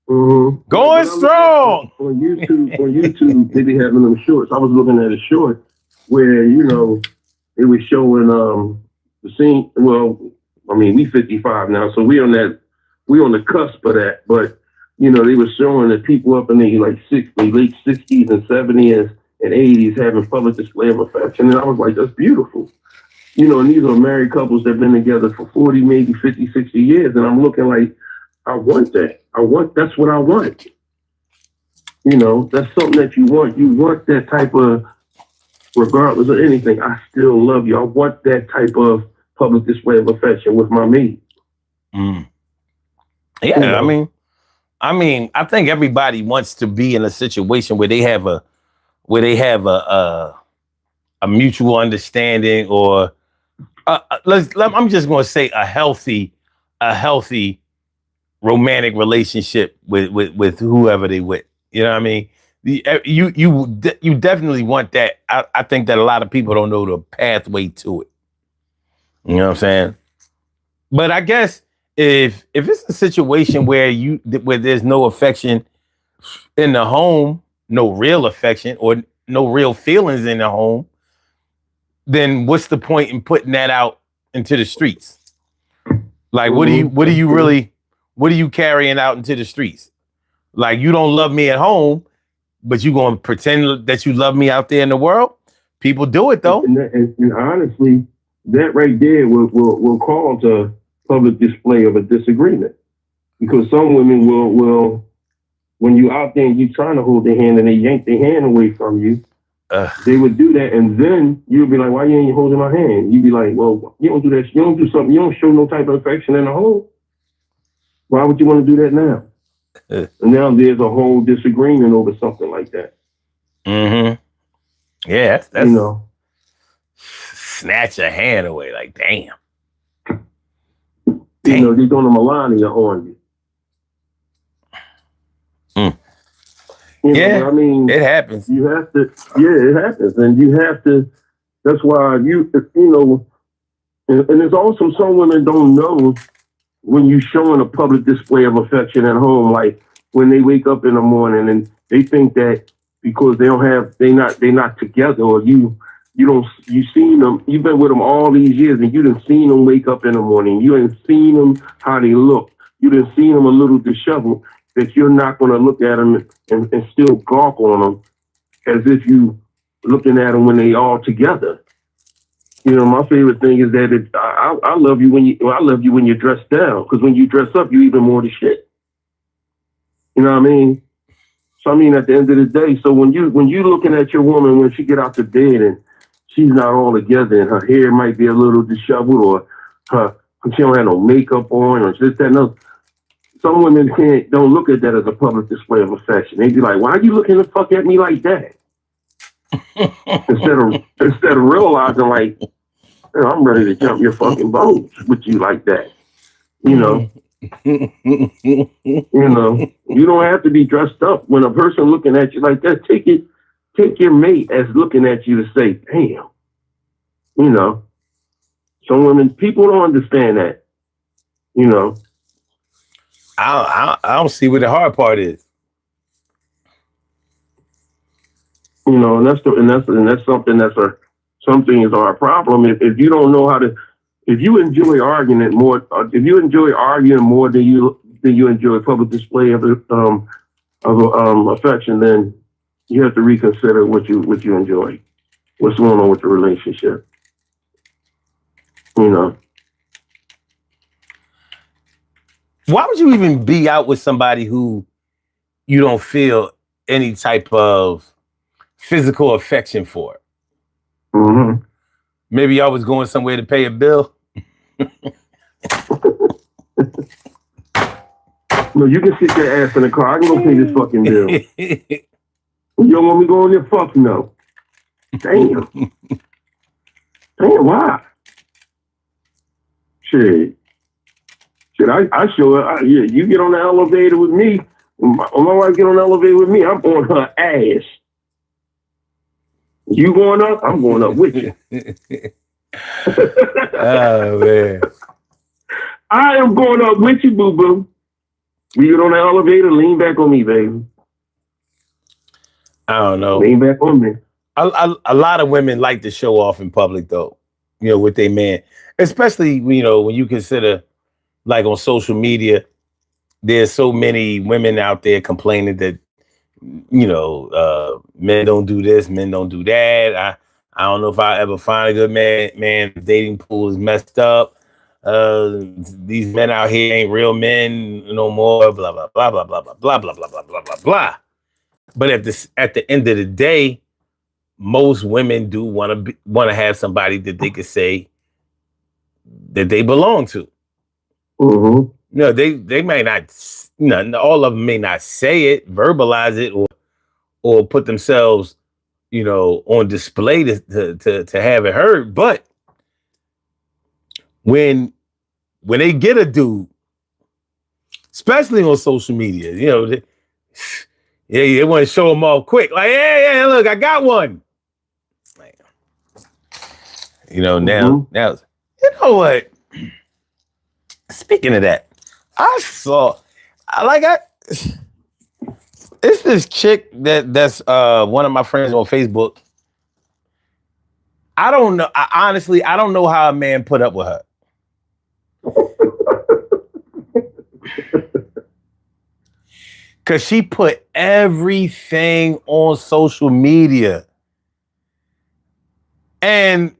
Mm-hmm. Going strong. On YouTube, they be having them shorts. I was looking at a short where, you know, it was showing the scene. Well, I mean, we 55 now, so we on the cusp of that. But you know, they were showing that people up in the late 60s and 70s and 80s having public display of affection, and I was like, that's beautiful. You know, and these are married couples that have been together for 40, maybe 50, 60 years, and I'm looking like, I want that. That's what I want. You know, that's something that you want. You want that type of, regardless of anything, I still love you. I want that type of public display of affection with my mate. Mm. Yeah, I think everybody wants to be in a situation where they have a mutual understanding, or I'm just going to say a healthy romantic relationship with whoever they with. You know what I mean? You definitely want that. I think that a lot of people don't know the pathway to it. You know what I'm saying? But I guess if it's a situation where there's no affection in the home, no real affection or no real feelings in the home, then what's the point in putting that out into the streets? Like, what are you carrying out into the streets? Like, you don't love me at home, but you gonna pretend that you love me out there in the world? People do it though. And honestly, that right there will cause a public display of a disagreement, because some women will when you out there and you trying to hold their hand and they yank their hand away from you, they would do that, and then you'll be like, "Why you ain't holding my hand?" You'd be like, "Well, you don't do that. You don't do something. You don't show no type of affection in the home. Why would you want to do that now?" And now there's a whole disagreement over something like that. Mm-hmm. Yeah, that's you know, snatch a hand away. Like, damn. You know, they're doing a Melania on you. Yeah, I mean, it happens. You have to, it happens, and you have to. That's why you know, and there's also some women don't know when you showing a public display of affection at home, like when they wake up in the morning and they think that because they're not together, or you seen them, you've been with them all these years, and you done seen them wake up in the morning. You ain't seen them how they look. You done seen them a little disheveled, that you're not going to look at them and still gawk on them as if you looking at them when they all together. You know, my favorite thing is that I love you when you're dressed down, because when you dress up, you even more the shit. You know what I mean? So I mean, at the end of the day, so when you looking at your woman when she get out the bed and she's not all together and her hair might be a little disheveled, or she don't have no makeup on, or this, that, and other. Some women don't look at that as a public display of affection. They be like, "Why are you looking the fuck at me like that?" instead of realizing, like, "I'm ready to jump your fucking bones with you like that." You know. You know, you don't have to be dressed up. When a person looking at you like that, take your mate as looking at you to say, "Damn." You know, some women, people don't understand that. You know. I don't see what the hard part is. You know, and that's something something is our problem. If you don't know how to, if you enjoy arguing more than you enjoy public display of affection, then you have to reconsider what you enjoy. What's going on with the relationship? You know. Why would you even be out with somebody who you don't feel any type of physical affection for? Mm-hmm. Maybe y'all was going somewhere to pay a bill. No, you can sit your ass in the car. I can go pay this fucking bill. You don't want me going there? Fuck no. Damn. Damn, why? Shit, I show her. Yeah, you get on the elevator with me. When my wife get on the elevator with me, I'm on her ass. You going up? I'm going up with you. Oh, man. I am going up with you, boo-boo. We get on the elevator, lean back on me, baby. I don't know. Lean back on me. A lot of women like to show off in public, though, you know, with their man. Especially, you know, when you consider, like, on social media, there's so many women out there complaining that, you know, men don't do this, men don't do that. I don't know if I ever find a good man. The dating pool is messed up. These men out here ain't real men no more. Blah blah blah blah blah blah blah blah blah blah blah blah blah. But at the end of the day, most women do want to have somebody that they could say that they belong to. No, they may not. All of them may not say it, verbalize it, or put themselves, on display to have it heard. But when they get a dude, especially on social media, they want to show them off quick. Like, yeah, look, I got one. Now, you know what? Speaking of that, it's this chick that's one of my friends on Facebook. I don't know. Honestly, I don't know how a man put up with her. Because she put everything on social media. And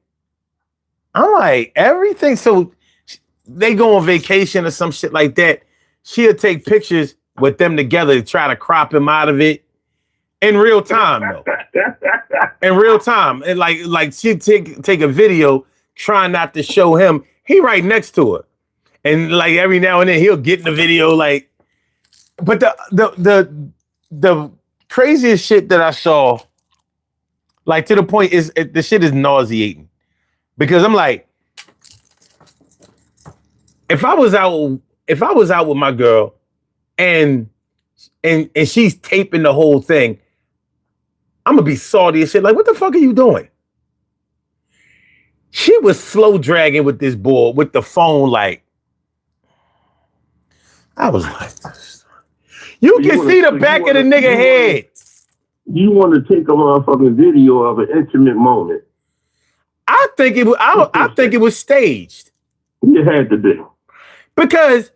I'm like, everything? So they go on vacation or some shit like that. She'll take pictures with them together to try to crop him out of it in real time, though. In real time. And like she'll take a video trying not to show him. He right next to her. And like every now and then he'll get in the video like. But the craziest shit that I saw, like to the point is the shit is nauseating. Because I'm like, if I was out with my girl and she's taping the whole thing, I'm gonna be salty as shit. Like, what the fuck are you doing? She was slow dragging with this boy with the phone. Like, I was like, you can see the back of the nigga head. You want to take a motherfucking video of an intimate moment? I think it was. I think it was staged. It had to be because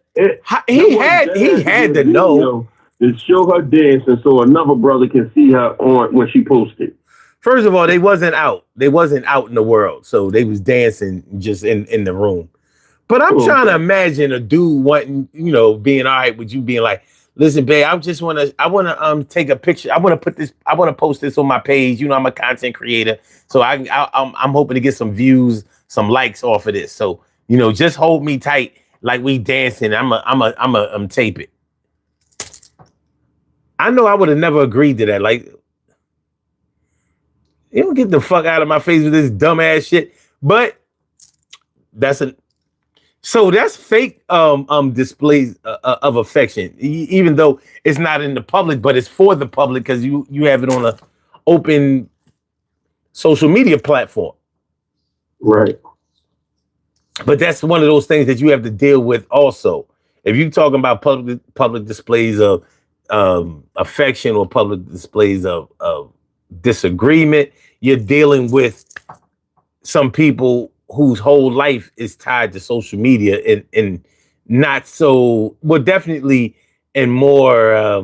he had to know to show her dancing so another brother can see her on when she posted. First of all, they wasn't out. They wasn't out in the world, so they was dancing just in the room. But I'm trying to imagine a dude wanting, being all right with you, being like, listen, babe, I want to take a picture. I want to post this on my page. I'm a content creator, so I'm hoping to get some views, some likes off of this. So, just hold me tight like we dancing. I'm tape it. I know I would have never agreed to that. Like, you don't get the fuck out of my face with this dumbass shit. But that's fake displays of affection, even though it's not in the public, but it's for the public because you have it on an open social media platform. Right. But that's one of those things that you have to deal with also. If you're talking about public displays of affection or public displays of disagreement, you're dealing with some people whose whole life is tied to social media and not so, well, definitely in more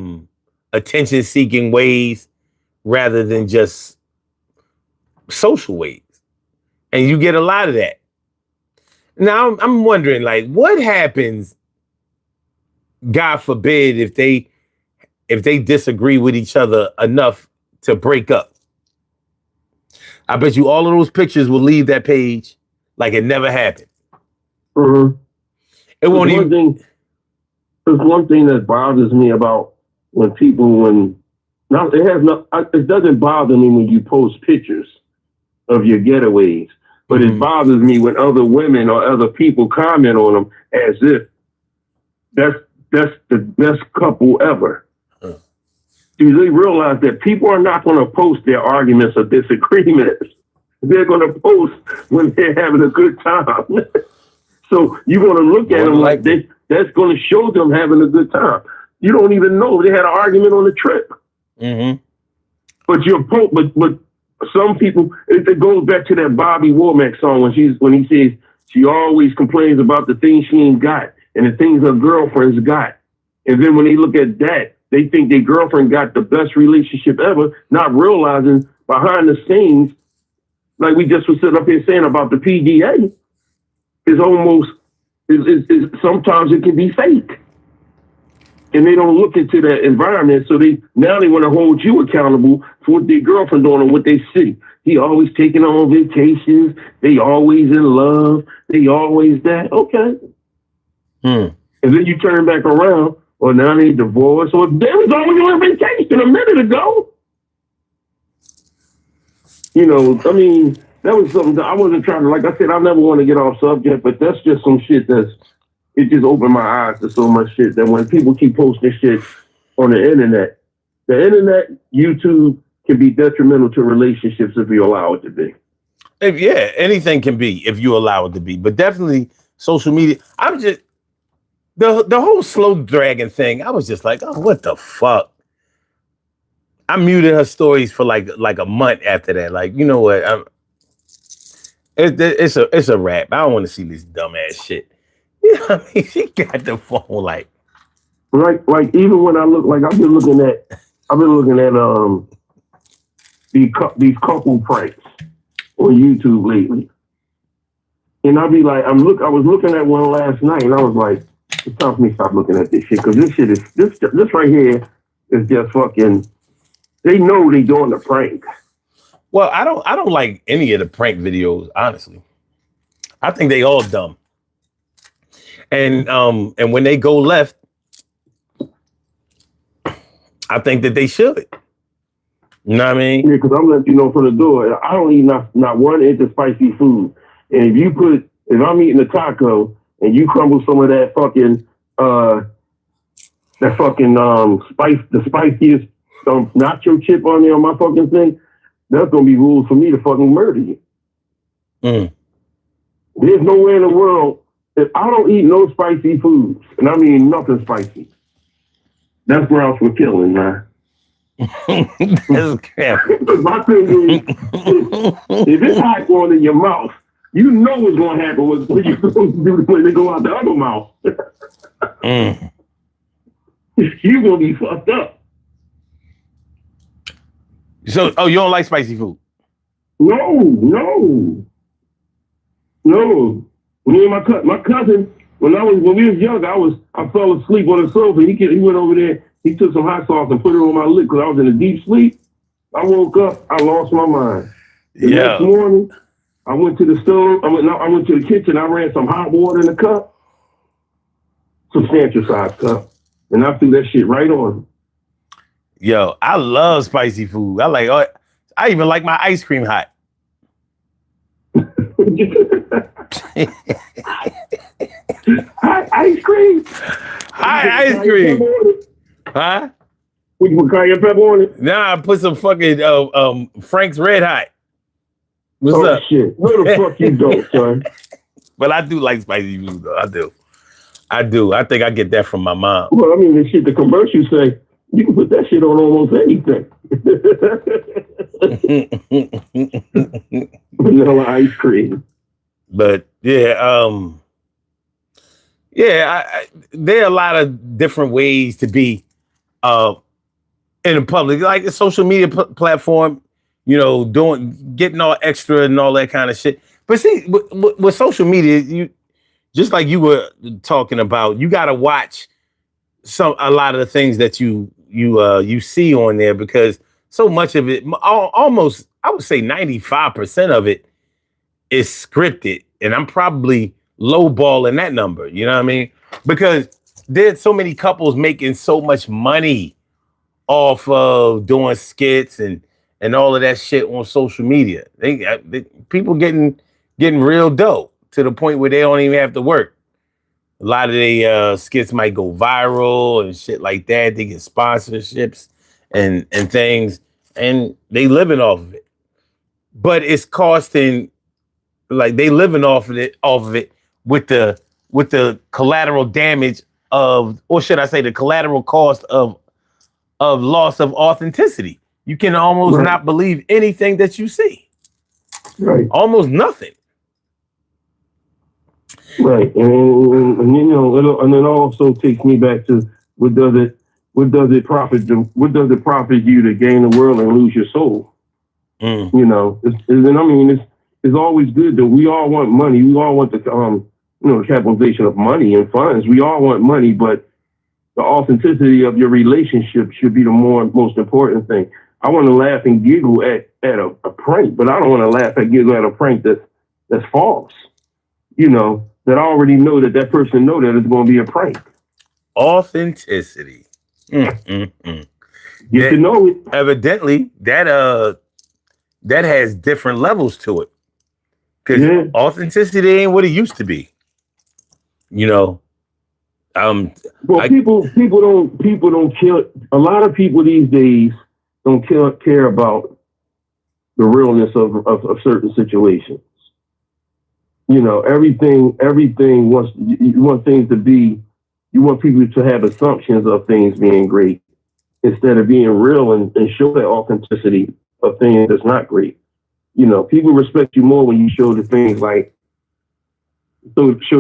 attention-seeking ways rather than just social ways. And you get a lot of that. Now, I'm wondering, like, what happens, God forbid, if they disagree with each other enough to break up? I bet you all of those pictures will leave that page like it never happened. Mm-hmm. It won't even. There's one thing that bothers me about it doesn't bother me when you post pictures of your getaways, but it bothers me when other women or other people comment on them as if that's the best couple ever. Do they realize that people are not going to post their arguments or disagreements? They're going to post when they're having a good time. So you're going to look at them like this. That's going to show them having a good time. You don't even know if they had an argument on the trip. Mm-hmm. But some people, it goes back to that Bobby Womack song when he says she always complains about the things she ain't got and the things her girlfriends got. And then when they look at that, they think their girlfriend got the best relationship ever, not realizing behind the scenes, like we just was sitting up here saying about the PDA, is sometimes it can be fake. And they don't look into that environment, so they want to hold you accountable for what their girlfriend doing and what they see. He always taking them on vacations. They always in love. They always that. Okay. Mm. And then you turn back around, or now they divorced, or there was only on vacation a minute ago. You know, I mean, that was something that I wasn't trying to, like I said, I never want to get off subject, but that's just some shit it just opened my eyes to so much shit that when people keep posting shit on the internet, YouTube can be detrimental to relationships if you allow it to be. Yeah, anything can be if you allow it to be, but definitely social media. I'm just the whole slow dragon thing. I was just like, oh, what the fuck? I muted her stories for like a month after that. Like, you know what? It's a wrap. I don't want to see this dumbass shit. You know what I mean? She got the phone like even when I look, like I've been looking at these couple pranks on YouTube lately, and I'll be like, I was looking at one last night, and I was like, it's time for me to stop looking at this shit, because this shit is this right here is just fucking. They know they doing the prank. Well, I don't like any of the prank videos, honestly. I think they all dumb. And when they go left, I think that they should. You know what I mean? Yeah, because I'm letting you know from the door, I don't eat not one inch of spicy food. And if I'm eating a taco and you crumble some of that fucking the spiciest nacho chip on there on my fucking thing, that's gonna be rules for me to fucking murder you. Mm. There's nowhere in the world if I don't eat no spicy foods, and I mean nothing spicy. That's grounds for killing, man. That's crap. My thing is, if it's hot going in your mouth, you know what's going to happen when you're supposed to do when they go out the other mouth. Mm. You're going to be fucked up. So, you don't like spicy food? No. Me and my cousin, when we was young, I fell asleep on the sofa. He went over there. He took some hot sauce and put it on my lip because I was in a deep sleep. I woke up. I lost my mind. The next morning, I went to the stove. I went to the kitchen. I ran some hot water in a cup, substantial size cup, and I threw that shit right on. Yo, I love spicy food. I even like my ice cream hot. Hot ice cream. Hot ice cream. Huh? We can put cayenne pepper on it. Nah, I put some fucking Frank's Red Hot. What's up? Shit. No, the fuck you don't, son. But I do like spicy food, though. I do. I think I get that from my mom. Well, I mean, the shit the commercials say, you can put that shit on almost anything. Vanilla ice cream. But yeah, there are a lot of different ways to be in the public, like the social media platform, you know, getting all extra and all that kind of shit. But see, with social media, you just like you were talking about, you got to watch a lot of the things that you see on there, because so much of it, almost I would say 95% of it is scripted, and I'm probably lowballing that number. You know what I mean? Because there's so many couples making so much money off of doing skits and all of that shit on social media. People getting real dope to the point where they don't even have to work. A lot of the skits might go viral and shit like that. They get sponsorships and things, and they living off of it. But it's costing, like, they living off of it with the collateral damage of, or should I say, the collateral cost of loss of authenticity. You can almost not believe anything that you see. Right. Almost nothing. Right. And you know, and it also takes me back to what does it profit you to gain the world and lose your soul? Mm. You know, it's always good that we all want money. We all want the capitalization of money and funds. We all want money, but the authenticity of your relationship should be the most important thing. I want to laugh and giggle at a prank, but I don't want to laugh and giggle at a prank that's false. You know, that I already know that person know that it's going to be a prank. Authenticity. Get to know it. Evidently, that has different levels to it. Because authenticity ain't what it used to be. You know. Well, people don't care. A lot of people these days don't care about the realness of certain situations. You know, everything you want things to be, you want people to have assumptions of things being great instead of being real and show that authenticity of things that's not great. You know, people respect you more when you show the things show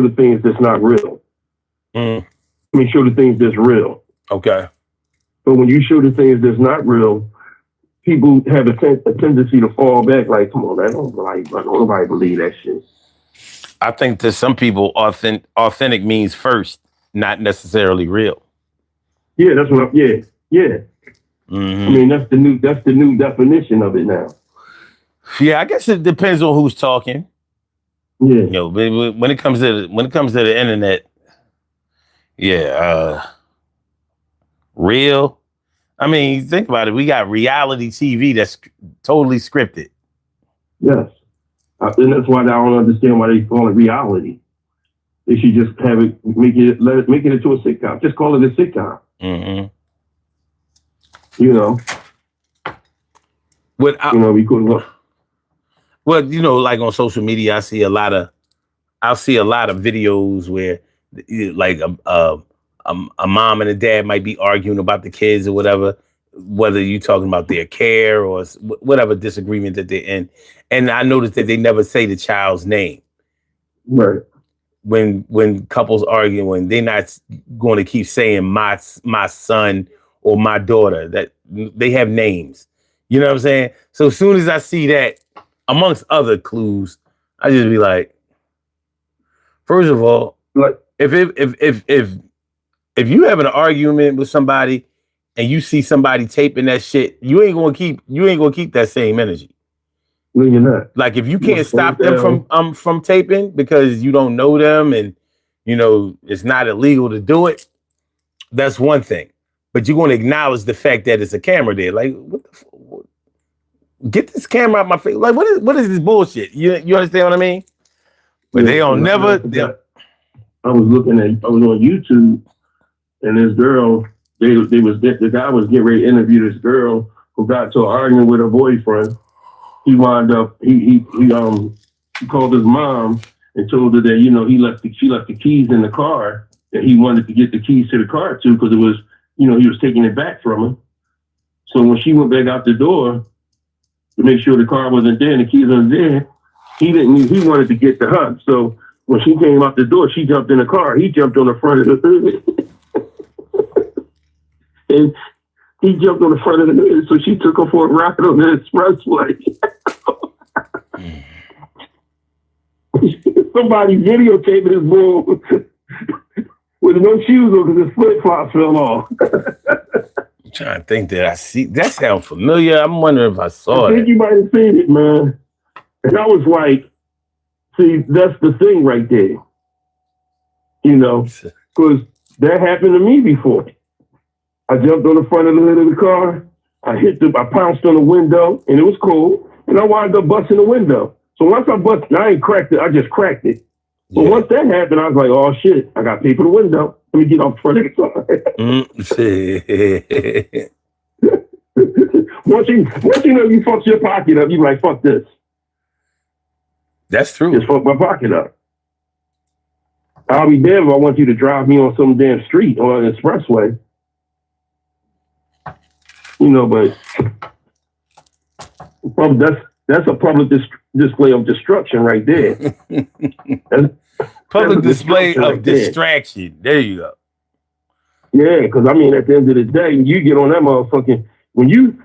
the things that's not real. Show the things that's real. Okay. But when you show the things that's not real, people have a tendency to fall back like, come on, man, don't nobody believe that shit. I think to some people, authentic means first, not necessarily real. Yeah, that's what. Yeah. I mean, that's the new definition of it now. Yeah, I guess it depends on who's talking. Yeah. You know, when it comes to the internet, real. I mean, think about it. We got reality TV that's totally scripted. Yes. And that's why I don't understand why they call it reality. They should just have it, make it into a sitcom. Just call it a sitcom. You know. Well, you know, like on social media, I'll see a lot of videos where, like, a mom and a dad might be arguing about the kids or whatever, whether you're talking about their care or whatever disagreement that they're in. And I noticed that they never say the child's name. Right. When couples argue, when they're not going to keep saying my son or my daughter, that they have names. You know what I'm saying? So as soon as I see that, amongst other clues, I just be like, first of all, like, if you have an argument with somebody and you see somebody taping that shit, you ain't gonna keep that same energy. No, you're not. Like, if you can't stop them from taping because you don't know them and you know it's not illegal to do it, that's one thing. But you're gonna acknowledge the fact that it's a camera there. Like, get this camera out my face. Like, what is this bullshit? You understand what I mean? But they don't never. I was on YouTube, and this girl, the guy was getting ready to interview this girl who got to an argument with her boyfriend. He wound up, he called his mom and told her that, you know, she left the keys in the car, that he wanted to get the keys to the car too, because it was, you know, he was taking it back from her. So when she went back out the door to make sure the car wasn't there and the keys weren't there, he wanted to get to her. So when she came out the door, she jumped in the car. He jumped on the front of the hood. And he jumped on the front of the hood, so she took her for a ride on the expressway. Somebody videotaped this bull with no shoes on because his flip-flops fell off. I'm trying to think that I see. That sounds familiar. I'm wondering if I saw it. I think you might have seen it, man. And I was like, see, that's the thing right there. You know, because that happened to me before. I jumped on the front of the hood of the car. I pounced on the window, and it was cold. And I wound up busting the window. So once I ain't cracked it, I just cracked it. But once that happened, I was like, oh shit, I got paper the window. Let me get off front of the car. Once you know you fucked your pocket up, you like, fuck this. That's true. Just fuck my pocket up. I'll be damned if I want you to drive me on some damn street or an expressway. You know, but that's a public display of destruction right there. Public display of distraction. There you go. Yeah, because I mean, at the end of the day, you get on that motherfucking when you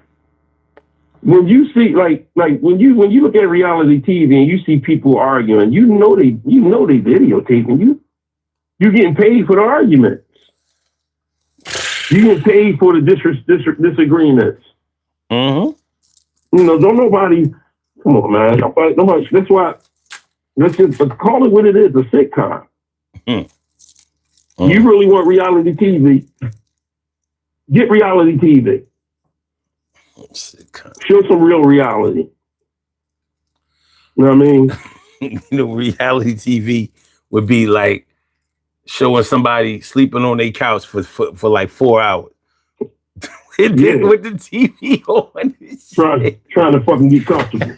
see like when you look at reality TV and you see people arguing, you know they videotaping you getting paid for the arguments. You get paid for the disagreements. Mm-hmm. You know, don't nobody. Come on, man. Nobody. That's why. Let's just call it what it is—a sitcom. You really want reality TV? Get reality TV. Show some real reality. You know what I mean? Reality TV would be like showing somebody sleeping on their couch for like 4 hours. With the TV on. Trying to fucking get comfortable.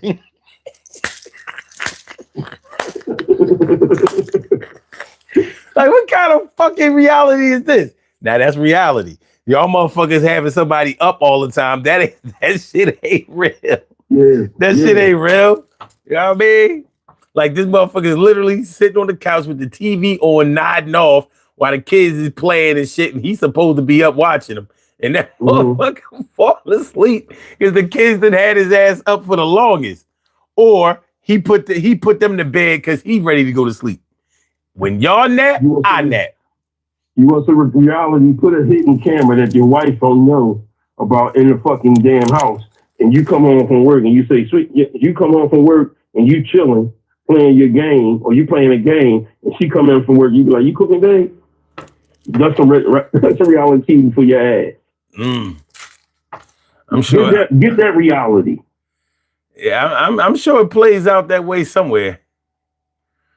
Like, what kind of fucking reality is this? Now that's reality. Y'all motherfuckers having somebody up all the time. That shit ain't real. Yeah, that shit ain't real. You know what I mean? Like, this motherfucker is literally sitting on the couch with the TV on, nodding off while the kids is playing and shit, and he's supposed to be up watching them. And that motherfucker fall asleep because the kids that had his ass up for the longest. Or he put them to bed because he's ready to go to sleep. When y'all nap, I nap. You want some reality? Put a hidden camera that your wife don't know about in the fucking damn house. And you come home from work and you say, sweet, you come home from work and you chilling, playing your game, or you playing a game, and she come in from work, you be like, you cooking, babe? That's some reality TV for your ass. I'm sure. Get that reality. Yeah, I'm sure it plays out that way somewhere.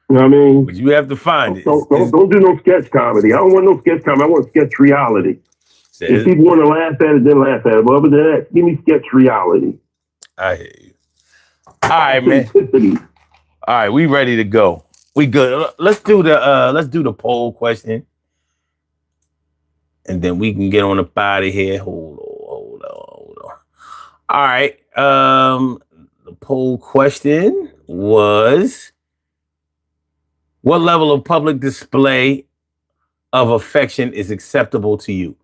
You know what I mean? But you have to find it. Don't do no sketch comedy. I don't want no sketch comedy. I want sketch reality. If people want to laugh at it, then laugh at it. But other than that, give me sketch reality. I hear you. All right, man. All right, we ready to go. We good. Let's do the poll question. And then we can get on up out of here. Hold on. All right. The poll question was, what level of public display of affection is acceptable to you?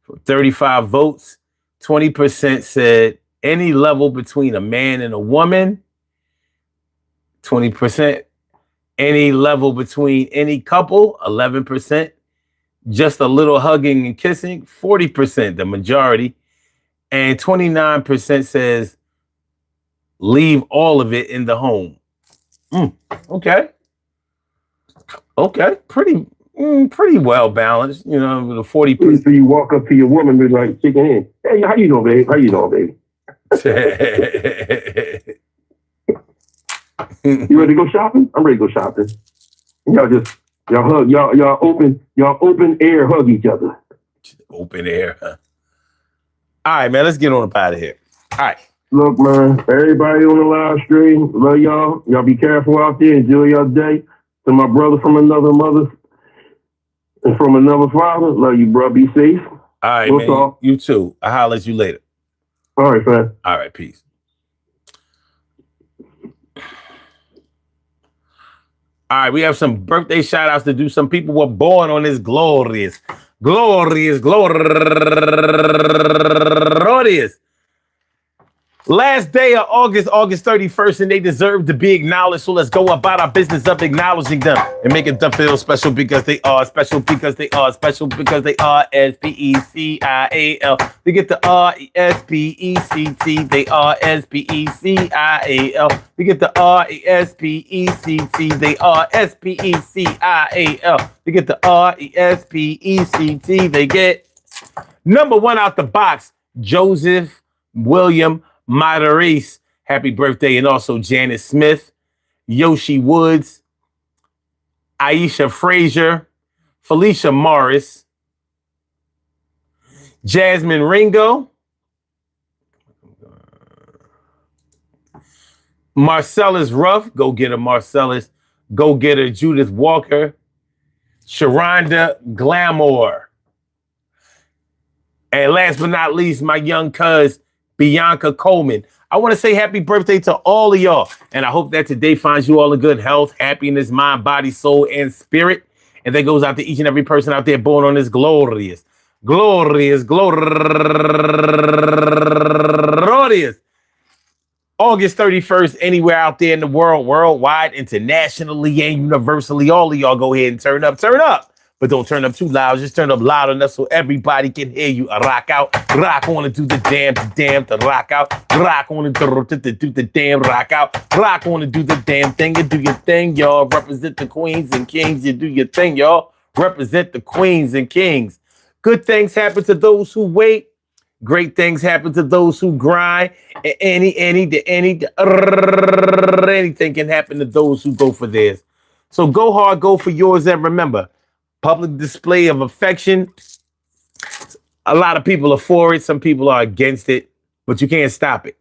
For 35 votes, 20% said any level between a man and a woman. 20%, any level between any couple. 11%. Just a little hugging and kissing, 40%, the majority. And 29% says leave all of it in the home. Okay. Pretty well balanced, the 40%. So you walk up to your woman with like chicken in. Hey, how you doing, babe? How you doing, baby? You ready to go shopping? I'm ready to go shopping. Y'all hug, y'all open air hug each other. Open air, huh? All right, man, let's get on up out of here. All right. Look, man, everybody on the live stream, love y'all. Y'all be careful out there. Enjoy your day. To my brother from another mother and from another father, love you, bro. Be safe. All right, man. Talk. You too. I'll holler at you later. All right, fam. All right, peace. All right, we have some birthday shout outs to do. Some people were born on this glorious last day of August 31st, and they deserve to be acknowledged. So let's go about our business of acknowledging them and making them feel special because they are special, because they are special, because they are SPECIAL. They get the RESPECT. They are SPECIAL. They get the RESPECT. They are SPECIAL. They get the RESPECT. They get number one out the box, Joseph William Matarese, happy birthday. And also Janet Smith, Yoshi Woods, Aisha Frazier, Felicia Morris, Jasmine Ringo, Marcellus Ruff, go get her Marcellus, go get her Judith Walker, Sharonda Glamour. And last but not least, my young cuz, Bianca Coleman. I want to say happy birthday to all of y'all. And I hope that today finds you all in good health, happiness, mind, body, soul, and spirit. And that goes out to each and every person out there born on this glorious August 31st, anywhere out there in the world, worldwide, internationally, and universally. All of y'all go ahead and turn up but don't turn up too loud. Just turn up loud enough so everybody can hear you. Rock out, rock on and do the damn to rock out. Rock on and do the damn rock out. Rock on and do the damn thing and do your thing, y'all. Represent the queens and kings. You do your thing, y'all. Represent the queens and kings. Good things happen to those who wait. Great things happen to those who grind. Anything can happen to those who go for theirs. So go hard, go for yours, and remember, public display of affection. A lot of people are for it. Some people are against it, but you can't stop it.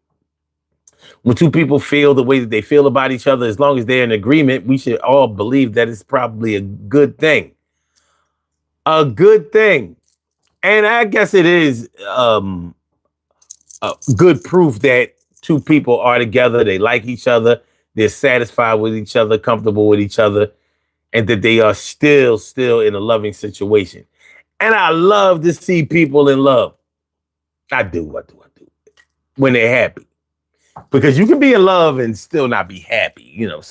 When two people feel the way that they feel about each other, as long as they're in agreement, we should all believe that it's probably a good thing. A good thing. And I guess it is good proof that two people are together, they like each other, they're satisfied with each other, comfortable with each other, and that they are still in a loving situation. And I love to see people in love. I do. When they're happy. Because you can be in love and still not be happy. You know,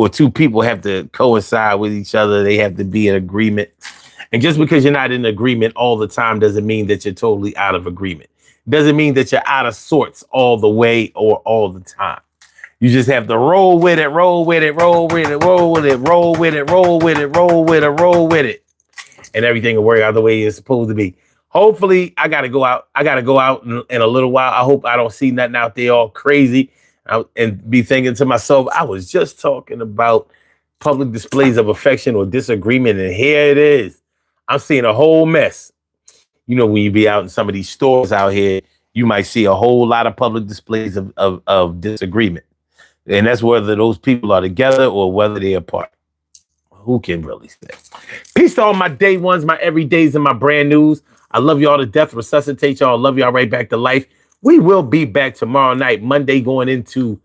two people have to coincide with each other. They have to be in agreement. And just because you're not in agreement all the time doesn't mean that you're totally out of agreement. Doesn't mean that you're out of sorts all the way or all the time. You just have to roll with it, roll with it, roll with it, roll with it, roll with it, roll with it, roll with it, roll with it. And everything will work out the way it's supposed to be. Hopefully, I got to go out. In a little while. I hope I don't see nothing out there all crazy and be thinking to myself, I was just talking about public displays of affection or disagreement, and here it is. I'm seeing a whole mess. You know, when you be out in some of these stores out here, you might see a whole lot of public displays of disagreement. And that's whether those people are together or whether they're apart. Who can really say? Peace to all my day ones, my everydays, and my brand news. I love y'all to death. Resuscitate y'all. Love y'all right back to life. We will be back tomorrow night, Monday going into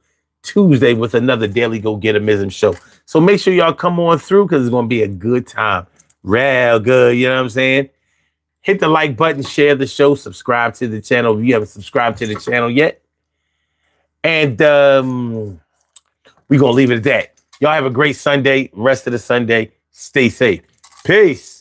Tuesday with another Daily Go Getterism show. So make sure y'all come on through because it's going to be a good time. Real good, you know what I'm saying? Hit the like button, share the show, subscribe to the channel if you haven't subscribed to the channel yet. And we're going to leave it at that. Y'all have a great Sunday, rest of the Sunday. Stay safe. Peace.